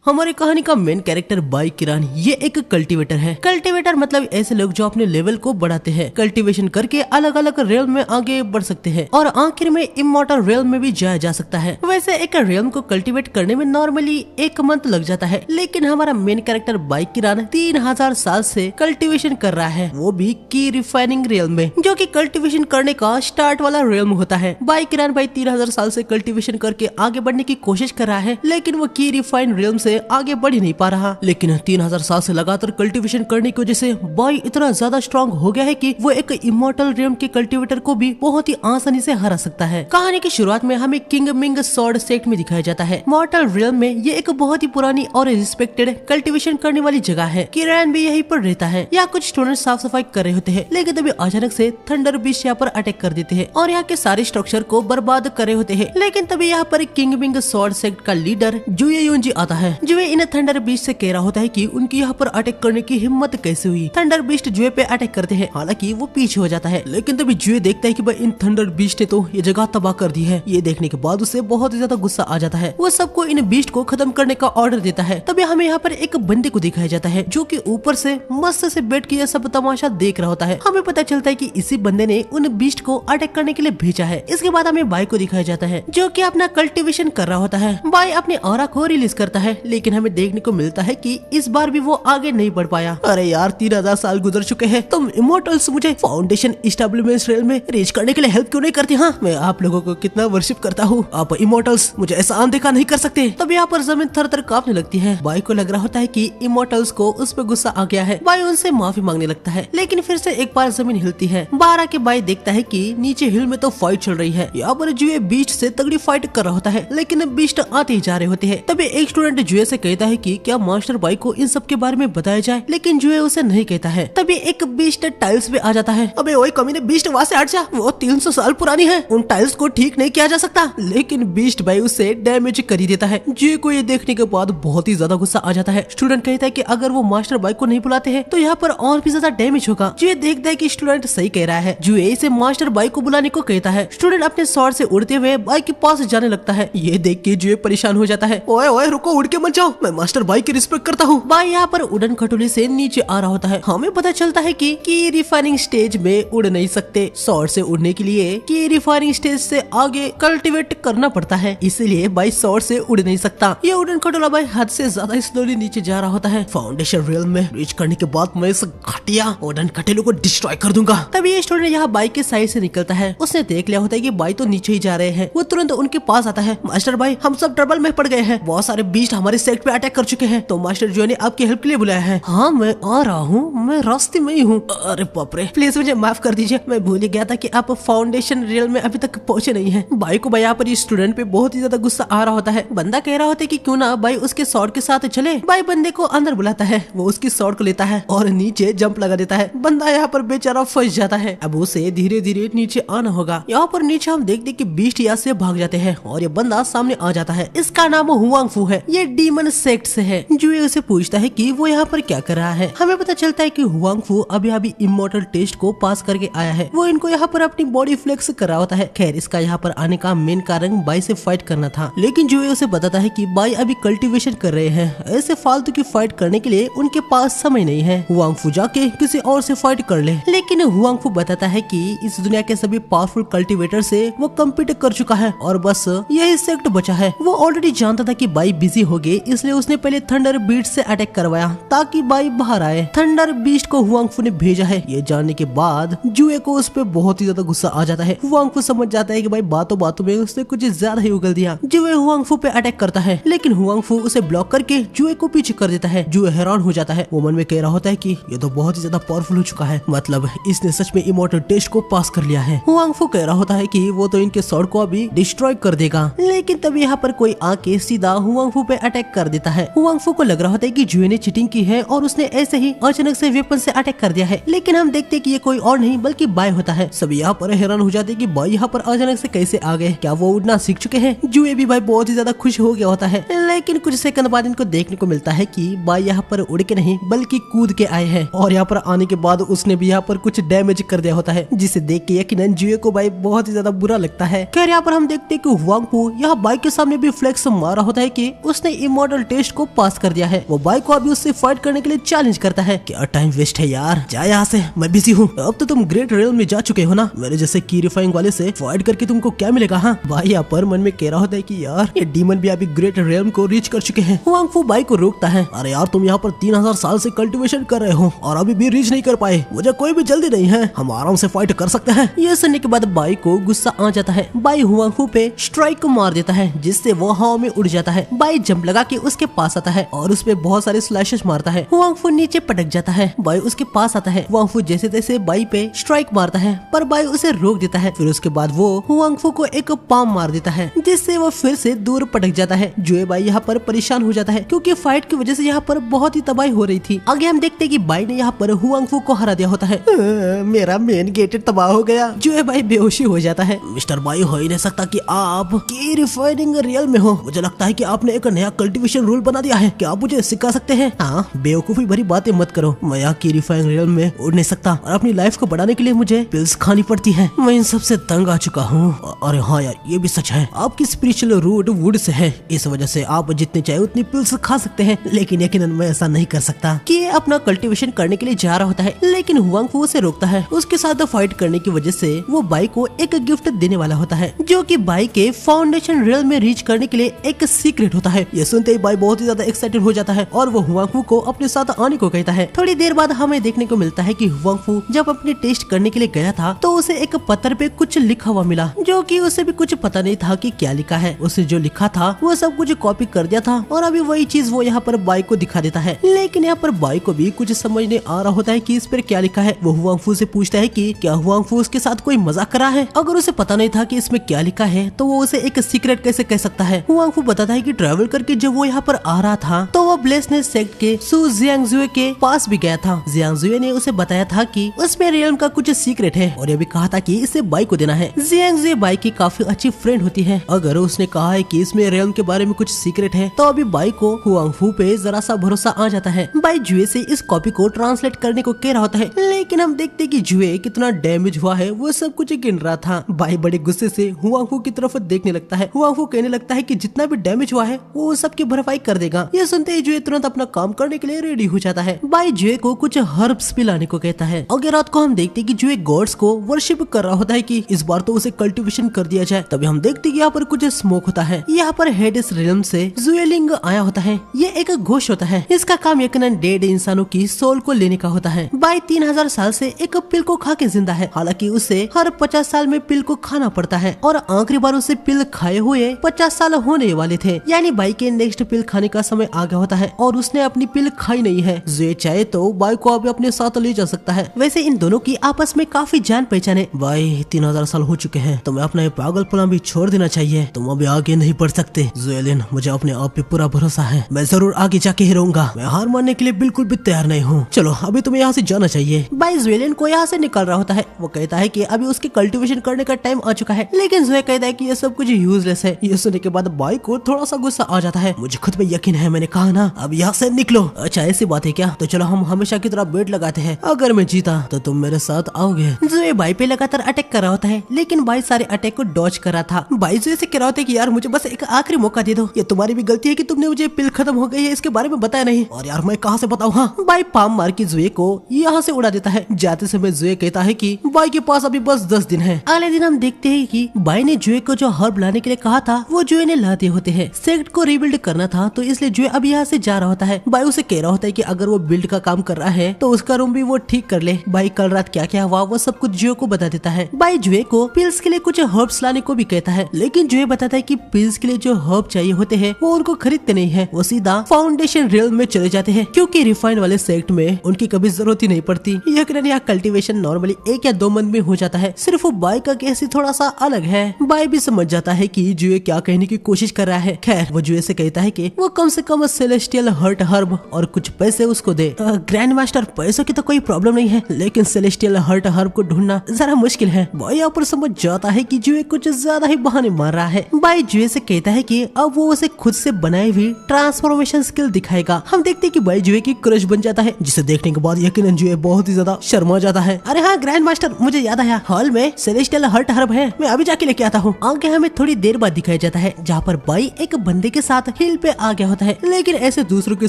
हमारी कहानी का मेन कैरेक्टर बाई किरान ये एक कल्टीवेटर है। कल्टीवेटर मतलब ऐसे लोग जो अपने लेवल को बढ़ाते हैं, कल्टीवेशन करके अलग अलग रेल में आगे बढ़ सकते हैं और आखिर में इमॉर्टल रेल में भी जाया जा सकता है। वैसे एक रेल को कल्टीवेट करने में नॉर्मली 1 मंथ लग जाता है, लेकिन हमारा मेन कैरेक्टर बाई किरान 3000 साल से कल्टीवेशन कर रहा है, वो भी की रिफाइनिंग रेल में, जो कि कल्टीवेशन करने का स्टार्ट वाला रेल में होता है। बाई किरान भाई 3000 साल से कल्टीवेशन करके आगे बढ़ने की कोशिश कर रहा है, लेकिन वो की रिफाइन रेल से आगे बढ़ ही नहीं पा रहा। लेकिन 3000 साल से लगातार कल्टीवेशन करने की वजह से बाई इतना ज्यादा स्ट्रॉन्ग हो गया है कि वो एक इमॉर्टल रेल के कल्टीवेटर को भी बहुत ही आसानी से हरा सकता है। कहानी की शुरुआत में हमें किंग मिंग सॉर्ड सेक्ट में दिखाया जाता है। मॉर्टल रेल में ये एक बहुत ही पुरानी और रिस्पेक्टेड कल्टीवेशन करने वाली जगह है। किरान भी यहीं पर रहता है। यहाँ कुछ स्टूडेंट साफ सफाई कर रहे होते हैं, लेकिन तभी अचानक से थंडर बीस्ट यहाँ पर अटैक कर देते हैं और यहाँ के सारे स्ट्रक्चर को बर्बाद कर रहे होते हैं। लेकिन तभी यहाँ पर किंग मिंग सॉर्ड सेक्ट का लीडर जुए युनजी आता है। जुए इन थंडर बीस्ट से कह रहा होता है कि उनकी यहाँ पर अटैक करने की हिम्मत कैसे हुई। थंडर बीस्ट जुए पे अटैक करते हैं, हालांकि वो पीछे हो जाता है, लेकिन तभी जुए देखता है कि भाई इन थंडर बीस्ट ने तो ये जगह तबाह कर दी है। ये देखने के बाद उसे बहुत ही ज्यादा गुस्सा आ जाता है। वो सबको इन बीस्ट को खत्म करने का ऑर्डर देता है। तभी हमें यहाँ पर एक बंदे को दिखाया जाता है जो कि ऊपर से मस्त से बैठ के यह सब तमाशा देख रहा होता है। हमें पता चलता है कि इसी बंदे ने उन बीस्ट को अटैक करने के लिए भेजा है। इसके बाद हमें बाई को दिखाया जाता है जो कि अपना कल्टीवेशन कर रहा होता है। बाई अपने ऑरा को रिलीज करता है, लेकिन हमें देखने को मिलता है कि इस बार भी वो आगे नहीं बढ़ पाया। अरे यार 3000 साल गुजर चुके हैं, तुम इमॉर्टल्स मुझे फाउंडेशन एस्टेब्लिशमेंट रेल में रीच करने के लिए हेल्प क्यों नहीं करती? हाँ, मैं आप लोगों को कितना वर्शिप करता हूँ, आप इमॉर्टल्स मुझे ऐसा अनदेखा नहीं कर सकते। तब यहाँ पर जमीन थर थर कांपने लगती है। बाई को लग रहा होता है कि इमॉर्टल्स को उस पर गुस्सा आ गया है। बाई उनसे माफी मांगने लगता है, लेकिन फिर से एक बार जमीन हिलती है। बाहर आके बाई देखता है कि नीचे हिल में तो फाइट चल रही है। यहाँ पर जुए बीस्ट से तगड़ी फाइट कर रहा होता है, लेकिन बीस्ट आते ही जा रहे होते हैं। तभी एक स्टूडेंट जुए से कहता है कि क्या मास्टर बाई को इन सब के बारे में बताया जाए, लेकिन जुए उसे नहीं कहता है। तभी एक बीस्ट टाइल्स पे आ जाता है। अबे ओए कमीने, बीस्ट वहाँ से हट जा, वो 300 साल पुरानी है, उन टाइल्स को ठीक नहीं किया जा सकता। लेकिन बीस्ट भाई उसे डैमेज कर ही देता है। जुए को ये देखने के बाद बहुत ही ज्यादा गुस्सा आ जाता है। स्टूडेंट कहता है कि अगर वो मास्टर बाई को नहीं बुलाते हैं तो यहाँ पर और भी ज्यादा डैमेज होगा। जुए देखता है कि स्टूडेंट सही कह रहा है। जुए इसे मास्टर बाई को बुलाने को कहता है। स्टूडेंट अपने स्वॉर्ड से उड़ते हुए बाई के पास जाने लगता है। ये देख के जुए परेशान हो जाता है। ओए ओए रुको, उड़ के मत जाओ, मैं मास्टर बाई की रिस्पेक्ट करता हूँ। बाई यहाँ पर उड़न खटोले से नीचे आ रहा होता है। हमें पता चलता है कि रिफाइनिंग स्टेज में उड़ नहीं सकते। स्वॉर्ड से उड़ने के लिए की रिफाइनिंग स्टेज से आगे कल्टीवेट करना पड़ता है, इसलिए बाई स्वॉर्ड से उड़ नहीं सकता। ये उड़न खटोला बाई हद से ज्यादा स्लोली नीचे जा रहा होता है। फाउंडेशन रेल में रीच करने के बाद मैं इस घटिया उड़न खटेलों को डिस्ट्रॉय कर दूंगा। तभी ये स्टूडेंट यहाँ बाई के साइड से निकलता है। उसने देख लिया होता है कि बाई तो नीचे ही जा रहे हैं। वो तुरंत उनके पास आता है। मास्टर बाई, हम सब ट्रबल में पड़ गए हैं, बहुत सारे बीस्ट हमारे सेक्ट पे अटैक कर चुके हैं, तो मास्टर जो ने आपकी हेल्प के लिए बुलाया है। हाँ मैं आ रहा हूँ, मैं रास्ते में ही हूँ। अरे बाप रे, प्लीज मुझे माफ कर दीजिए, मैं भूल गया था कि आप फाउंडेशन रेल में अभी तक पहुंचे नहीं हैं। बाई को यहाँ पर स्टूडेंट पे बहुत ही ज्यादा गुस्सा आ रहा होता है। बंदा कह रहा होता है कि क्यों ना बाई उसके स्वॉर्ड के साथ चले। बाई बंदे को अंदर बुलाता है, वो उसकी स्वॉर्ड को लेता है और नीचे जंप लगा देता है। बंदा यहाँ पर बेचारा फंस जाता है। अब उसे धीरे धीरे नीचे आना होगा। यहाँ पर नीचे हम देखते कि बीस्ट यहाँ से भाग जाते हैं और ये बंदा सामने आ जाता है। इसका नाम हुआंग फू है, ये डीमन सेक्ट से है। जुए उसे पूछता है कि वो यहाँ पर क्या कर रहा है। हमें पता चलता है कि हुआंग फू अभी इमॉर्टल टेस्ट को पास करके आया है। वो इनको यहाँ पर अपनी बॉडी फ्लेक्स कर रहा होता है। खैर इसका यहाँ पर आने का मेन कारण बाई से फाइट करना था, लेकिन जुए उसे बताता है कि बाई अभी कल्टीवेशन कर रहे हैं, ऐसे फालतू की फाइट करने के लिए उनके पास समय नहीं है। हुआंग फू जाके किसी और से फाइट कर ले। लेकिन हुआंग फू बताता है कि इस दुनिया के सभी पावरफुल कल्टीवेटर से वो कम्पीट कर चुका है और बस यही सेक्ट बचा है। वो ऑलरेडी जानता था कि बाई बिजी हो गए, इसलिए उसने पहले थंडर बीस्ट से अटैक करवाया ताकि बाई बाहर आए। थंडर बीस्ट को हुआंग फू ने भेजा है। ये जानने के बाद जुए को उस पर बहुत ही ज्यादा गुस्सा आ जाता है। हुआंग फू समझ जाता है कि भाई बातों बातों में उसने कुछ ज्यादा ही उगल दिया। जुए हुआंग फू पे अटैक करता है, लेकिन हुआंग फू उसे ब्लॉक करके जुए को पीछे कर देता है। जुए हैरान हो जाता है। वो मन में कह रहा होता है कि ये तो बहुत ही ज्यादा पावरफुल हो चुका है, मतलब इसने सच में इमॉर्टल टेस्ट को पास कर लिया है। हुआंग फू कह रहा होता है कि वो तो इनके स्वॉर्ड को अभी डिस्ट्रॉय कर देगा, लेकिन तभी यहाँ पर कोई आके सीधा हुआंग फू पे अटैक कर देता है। हुआंग फू को लग रहा होता है कि जुए ने चीटिंग की है और उसने ऐसे ही अचानक से वेपन से अटैक कर दिया है, लेकिन हम देखते हैं कि ये कोई और नहीं बल्कि बाई होता है। सभी यहाँ पर हैरान हो जाते हैं कि बाई यहाँ पर अचानक से कैसे आ गए, क्या वो उड़ना सीख चुके हैं? जुए भी भाई बहुत ही ज्यादा खुश हो गया होता है, लेकिन कुछ सेकंड बाद इनको देखने को मिलता है कि बाई यहाँ पर उड़ के नहीं बल्कि कूद के आए हैं और यहाँ पर आने के बाद उसने भी यहाँ पर कुछ डैमेज कर दिया होता है, जिसे देख के यकीनन जुए को भाई बहुत ही ज्यादा बुरा लगता है। खैर यहाँ पर हम देखते हैं कि हुआंग फू यहाँ बाई के सामने भी फ्लेक्स मारा होता है कि उसने इमॉर्टल टेस्ट को पास कर दिया है। वो बाई को अभी उससे फाइट करने के लिए चैलेंज करता है। क्या टाइम वेस्ट है यार, जा यहाँ से, मैं बिजी हूँ। अब तो तुम ग्रेट रियल्म में जा चुके हो ना, मेरे जैसे की रिफाइंग वाले से फाइट करके तुमको क्या मिलेगा। हाँ भाई यहाँ पर मन में कह रहा होता है कि यार ये डीमन भी अभी ग्रेट रियल्म को रीच कर चुके हैं। हुआंग फू बाई को रोकता है। अरे यार तुम यहाँ पर 3000 साल से कल्टीवेशन कर रहे हो और अभी भी रीच नहीं कर पाए, मुझे कोई भी जल्दी नहीं है, हम आराम से फाइट कर सकते हैं। ये सुनने के बाद बाई को गुस्सा आ जाता है। बाई हुआंग फू पे स्ट्राइक को मार देता है जिससे वो हवा में उड़ जाता है। बाई जंप लगा के उसके पास आता है और उस पे बहुत सारे स्लैशेस मारता है। हुआंग फू नीचे पटक जाता है। बाई उसके पास आता है। हुआंग फू जैसे तैसे बाई पे स्ट्राइक मारता है पर बाई उसे रोक देता है। फिर उसके बाद वो हुआंग फू को एक पाम मार देता है जिससे वो फिर से दूर पटक जाता है। जुए बाई यहाँ पर परेशान हो जाता है क्योंकि फाइट की वजह से यहाँ पर बहुत ही तबाही हो रही थी। आगे हम देखते हैं कि बाई ने यहाँ पर हुआंग फू को हरा दिया होता है। मेरा मेन गेट तबाह हो गया। जुए बाई बेहोशी हो जाता है। मिस्टर बाई हो ही नहीं सकता कि आप की रिफाइनिंग रियल में हो, मुझे लगता है कि आपने एक नया कल्टीवेशन रूल बना दिया है, क्या आप मुझे सिखा सकते हैं। हाँ बेवकूफी भरी बातें मत करो, मैं यहाँ की रिफाइनिंग रियल में उड़ नहीं सकता और अपनी लाइफ को बढ़ाने के लिए मुझे पिल्स खानी पड़ती है। मैं इन सबसे तंग आ चुका हूँ। अरे हाँ यार ये भी सच है, आपकी स्पिरिचुअल रूट वुड से है, इस वजह से आप जितनी चाहे उतनी पिल्स खा सकते हैं, लेकिन यकीनन मैं ऐसा नहीं कर सकता। कि ये अपना कल्टीवेशन करने के लिए जा रहा होता है लेकिन हुआंग फू उसे रोकता है। उसके साथ फाइट करने की वजह से वो बाई को एक गिफ्ट देने वाला होता है जो कि बाई के फाउंडेशन रियल में रीच करने के लिए एक सीक्रेट होता है। ये सुनते ही बाई बहुत ही ज्यादा एक्साइटेड हो जाता है और वो हुआंग फू को अपने साथ आने को कहता है। थोड़ी देर बाद हमें देखने को मिलता है कि हुआंग फू जब अपने टेस्ट करने के लिए गया था तो उसे एक पत्थर पे कुछ लिखा हुआ मिला जो कि उसे भी कुछ पता नहीं था कि क्या लिखा है। उसे जो लिखा था वो सब कुछ कॉपी कर दिया था और अभी वही चीज वो यहाँ पर बाई को दिखा देता है। लेकिन यहाँ पर बाई को भी कुछ समझ नहीं आ रहा होता है कि इस पर क्या लिखा है। वो हुआंग फू से पूछता है कि क्या हुआंग फू उसके साथ कोई मजाक कर रहा है। अगर उसे पता नहीं था कि इसमें क्या लिखा है तो वो उसे एक सीक्रेट कैसे कह सकता है। हुआंग फू बताता है कि ट्रैवल करके जब वो यहाँ पर आ रहा था तो वो ब्लेसनेस सेक्ट के सू जियांगजुए के पास भी गया था। जियांगजुए ने उसे बताया था कि उसमें रियल्म का कुछ सीक्रेट है और ये भी कहा था कि इसे बाई को देना है। जियांगजुए बाई की काफी अच्छी फ्रेंड होती है। अगर उसने कहा है कि इसमें रियल्म के बारे में कुछ सीक्रेट है तो अभी बाई को हुआंग फू पे जरा सा भरोसा आ जाता है। बाई जुए से इस कॉपी को ट्रांसलेट करने को कह रहा होता है लेकिन हम देखते कि जुए कितना डैमेज हुआ है वो सब कुछ गिन रहा था। बाई बड़े गुस्से से हुआंग फू की तरफ देखने लगता है। हुआंग फू कहने लगता है कि जितना भी डैमेज हुआ है वो सबकी भरपाई कर देगा। ये सुनते ही जुए तुरंत अपना काम करने के लिए रेडी हो जाता है। बाई जुए को कुछ हर्ब्स पिलाने को कहता है। अगर रात को हम देखते कि जुए गॉड्स को वर्शिप कर रहा होता है कि इस बार तो उसे कल्टीवेशन कर दिया जाए। तभी हम देखते कि यहाँ पर कुछ स्मोक होता है। यहाँ पर हेडेस रियल्म से जुएलिंग आया होता है। ये एक घोष होता है, इसका काम यकीनन डेड इंसानों की सोल को लेने का होता है। बाई 3000 साल से एक पिल को खा के जिंदा है, हालांकि उसे हर 50 साल में पिल को खाना पड़ता है और आखिरी बार उसे पिल खाए हुए 50 साल होने वाले थे। यानी बाई के नेक्स्ट पिल खाने का समय आ गया होता है और उसने अपनी पिल खाई नहीं है। जुए चाहे तो बाई को अभी अपने साथ ले जा सकता है। वैसे इन दोनों की आपस में काफी जान पहचान है। बाई 3000 साल हो चुके हैं, तुम्हें अपना ये पागलपना भी छोड़ देना चाहिए, तुम अभी आगे नहीं बढ़ सकते। जुएलिन मुझे अपने आप पे पूरा भरोसा है, मैं जरूर आगे जाके ही रहूंगा, मैं हार मानने के लिए बिल्कुल भी तैयार नहीं हूँ। चलो अभी तुम्हें यहाँ से जाना चाहिए। बाई जुएलिन को यहाँ से निकल रहा होता है। वो कहता है कि अभी उसके कल्टीवेशन करने का टाइम आ चुका है, लेकिन जुए कहता है कि ये सब कुछ यूजलेस है। ये सुनने के बाद बाई को थोड़ा सा गुस्सा आ जाता है। मुझे खुद पे यकीन है, मैंने कहा ना, अब यहाँ से निकलो। अच्छा ऐसी बात है क्या, तो चलो हम हमेशा की तरह बेट लगाते हैं, अगर मैं जीता तो तुम मेरे साथ आओगे। जुए बाई पे लगातार अटैक कर रहा होता है लेकिन बाई सारे अटैक को डॉज कर रहा था। बाई जुए से कह रहा होता है कि यार मुझे बस एक आखिरी मौका दे दो, ये तुम्हारी भी गलती है कि तुमने मुझे पिल खत्म हो गई है इसके बारे में बताया नहीं, और यार मैं कहाँ से बताऊँ। हाँ बाई पाम मार के जुए को यहाँ से उड़ा देता है। जाते समय जुए कहता है कि बाई के पास अभी बस 10 दिन है। अगले दिन हम देखते हैं कि बाई ने जुए को जो हर्ब लाने के लिए कहा था वो जुए ने ला दिए होते हैं। सेक्ट को रिबिल्ड करना था तो इसलिए जुए अब यहाँ से जा रहा होता है। बाई उसे कह रहा होता है कि अगर वो बिल्ड का काम कर रहा है तो उसका रूम भी वो ठीक कर ले। बाई कल रात क्या क्या हुआ वो सब कुछ जुए को बता देता है। बाई जुए को पिल्स के लिए कुछ हर्ब्स लाने को भी कहता है, लेकिन जुए बताता है कि पिल्स के लिए जो हर्ब चाहिए होते हैं वो उनको खरीदते नहीं है, वो सीधा फाउंडेशन रियल्म में चले जाते हैं क्योंकि रिफाइन वाले सेक्ट में उनकी कभी जरूरत ही नहीं पड़ती। यकीनन यहाँ कल्टीवेशन नॉर्मली 1 या 2 मंथ में हो जाता है, सिर्फ वो बाई का केस ही थोड़ा सा अलग है। बाई भी समझ जाता है कि जुए क्या कहने की कोशिश कर रहा है। खैर वो जुए से कहता है कि वो कम से कम सेलेस्टियल हर्ट हर्ब और कुछ पैसे उसको दे। ग्रैंड मास्टर पैसों की तो कोई प्रॉब्लम नहीं है, लेकिन सेलेस्टियल हर्ट हर्ब को ढूंढना जरा मुश्किल है। बाई यहाँ पर समझ जाता है कि जुए कुछ ज्यादा ही बहाने मार रहा है। बाई जुए से कहता है कि अब वो उसे खुद से बनाई हुई ट्रांसफॉर्मेशन स्किल दिखाएगा। हम देखते हैं कि बाई जुए की क्रश बन जाता है, जिसे देखने के बाद यकीनन जुए बहुत ही ज्यादा शर्मा जाता है। अरे हाँ ग्रैंड मास्टर मुझे याद आया, हॉल में सेलेस्टियल हर्ट हर्ब है, मैं अभी जाके लेके आता हूँ। आगे हमें थोड़ी देर बाद दिखाया जाता है जहाँ पर बाई एक बंदे के साथ हिल पे आ गया होता है, लेकिन ऐसे दूसरों के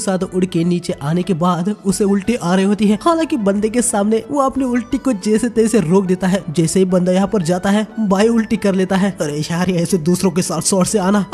साथ उड़ के नीचे आने के बाद उसे उल्टी आ रही होती है। हालांकि बंदे के सामने वो अपनी उल्टी को जैसे तैसे रोक देता है। जैसे ही बंदा यहाँ पर जाता है बाई उल्टी कर लेता है। अरे यार ऐसे दूसरों के साथ शॉर्ट से आना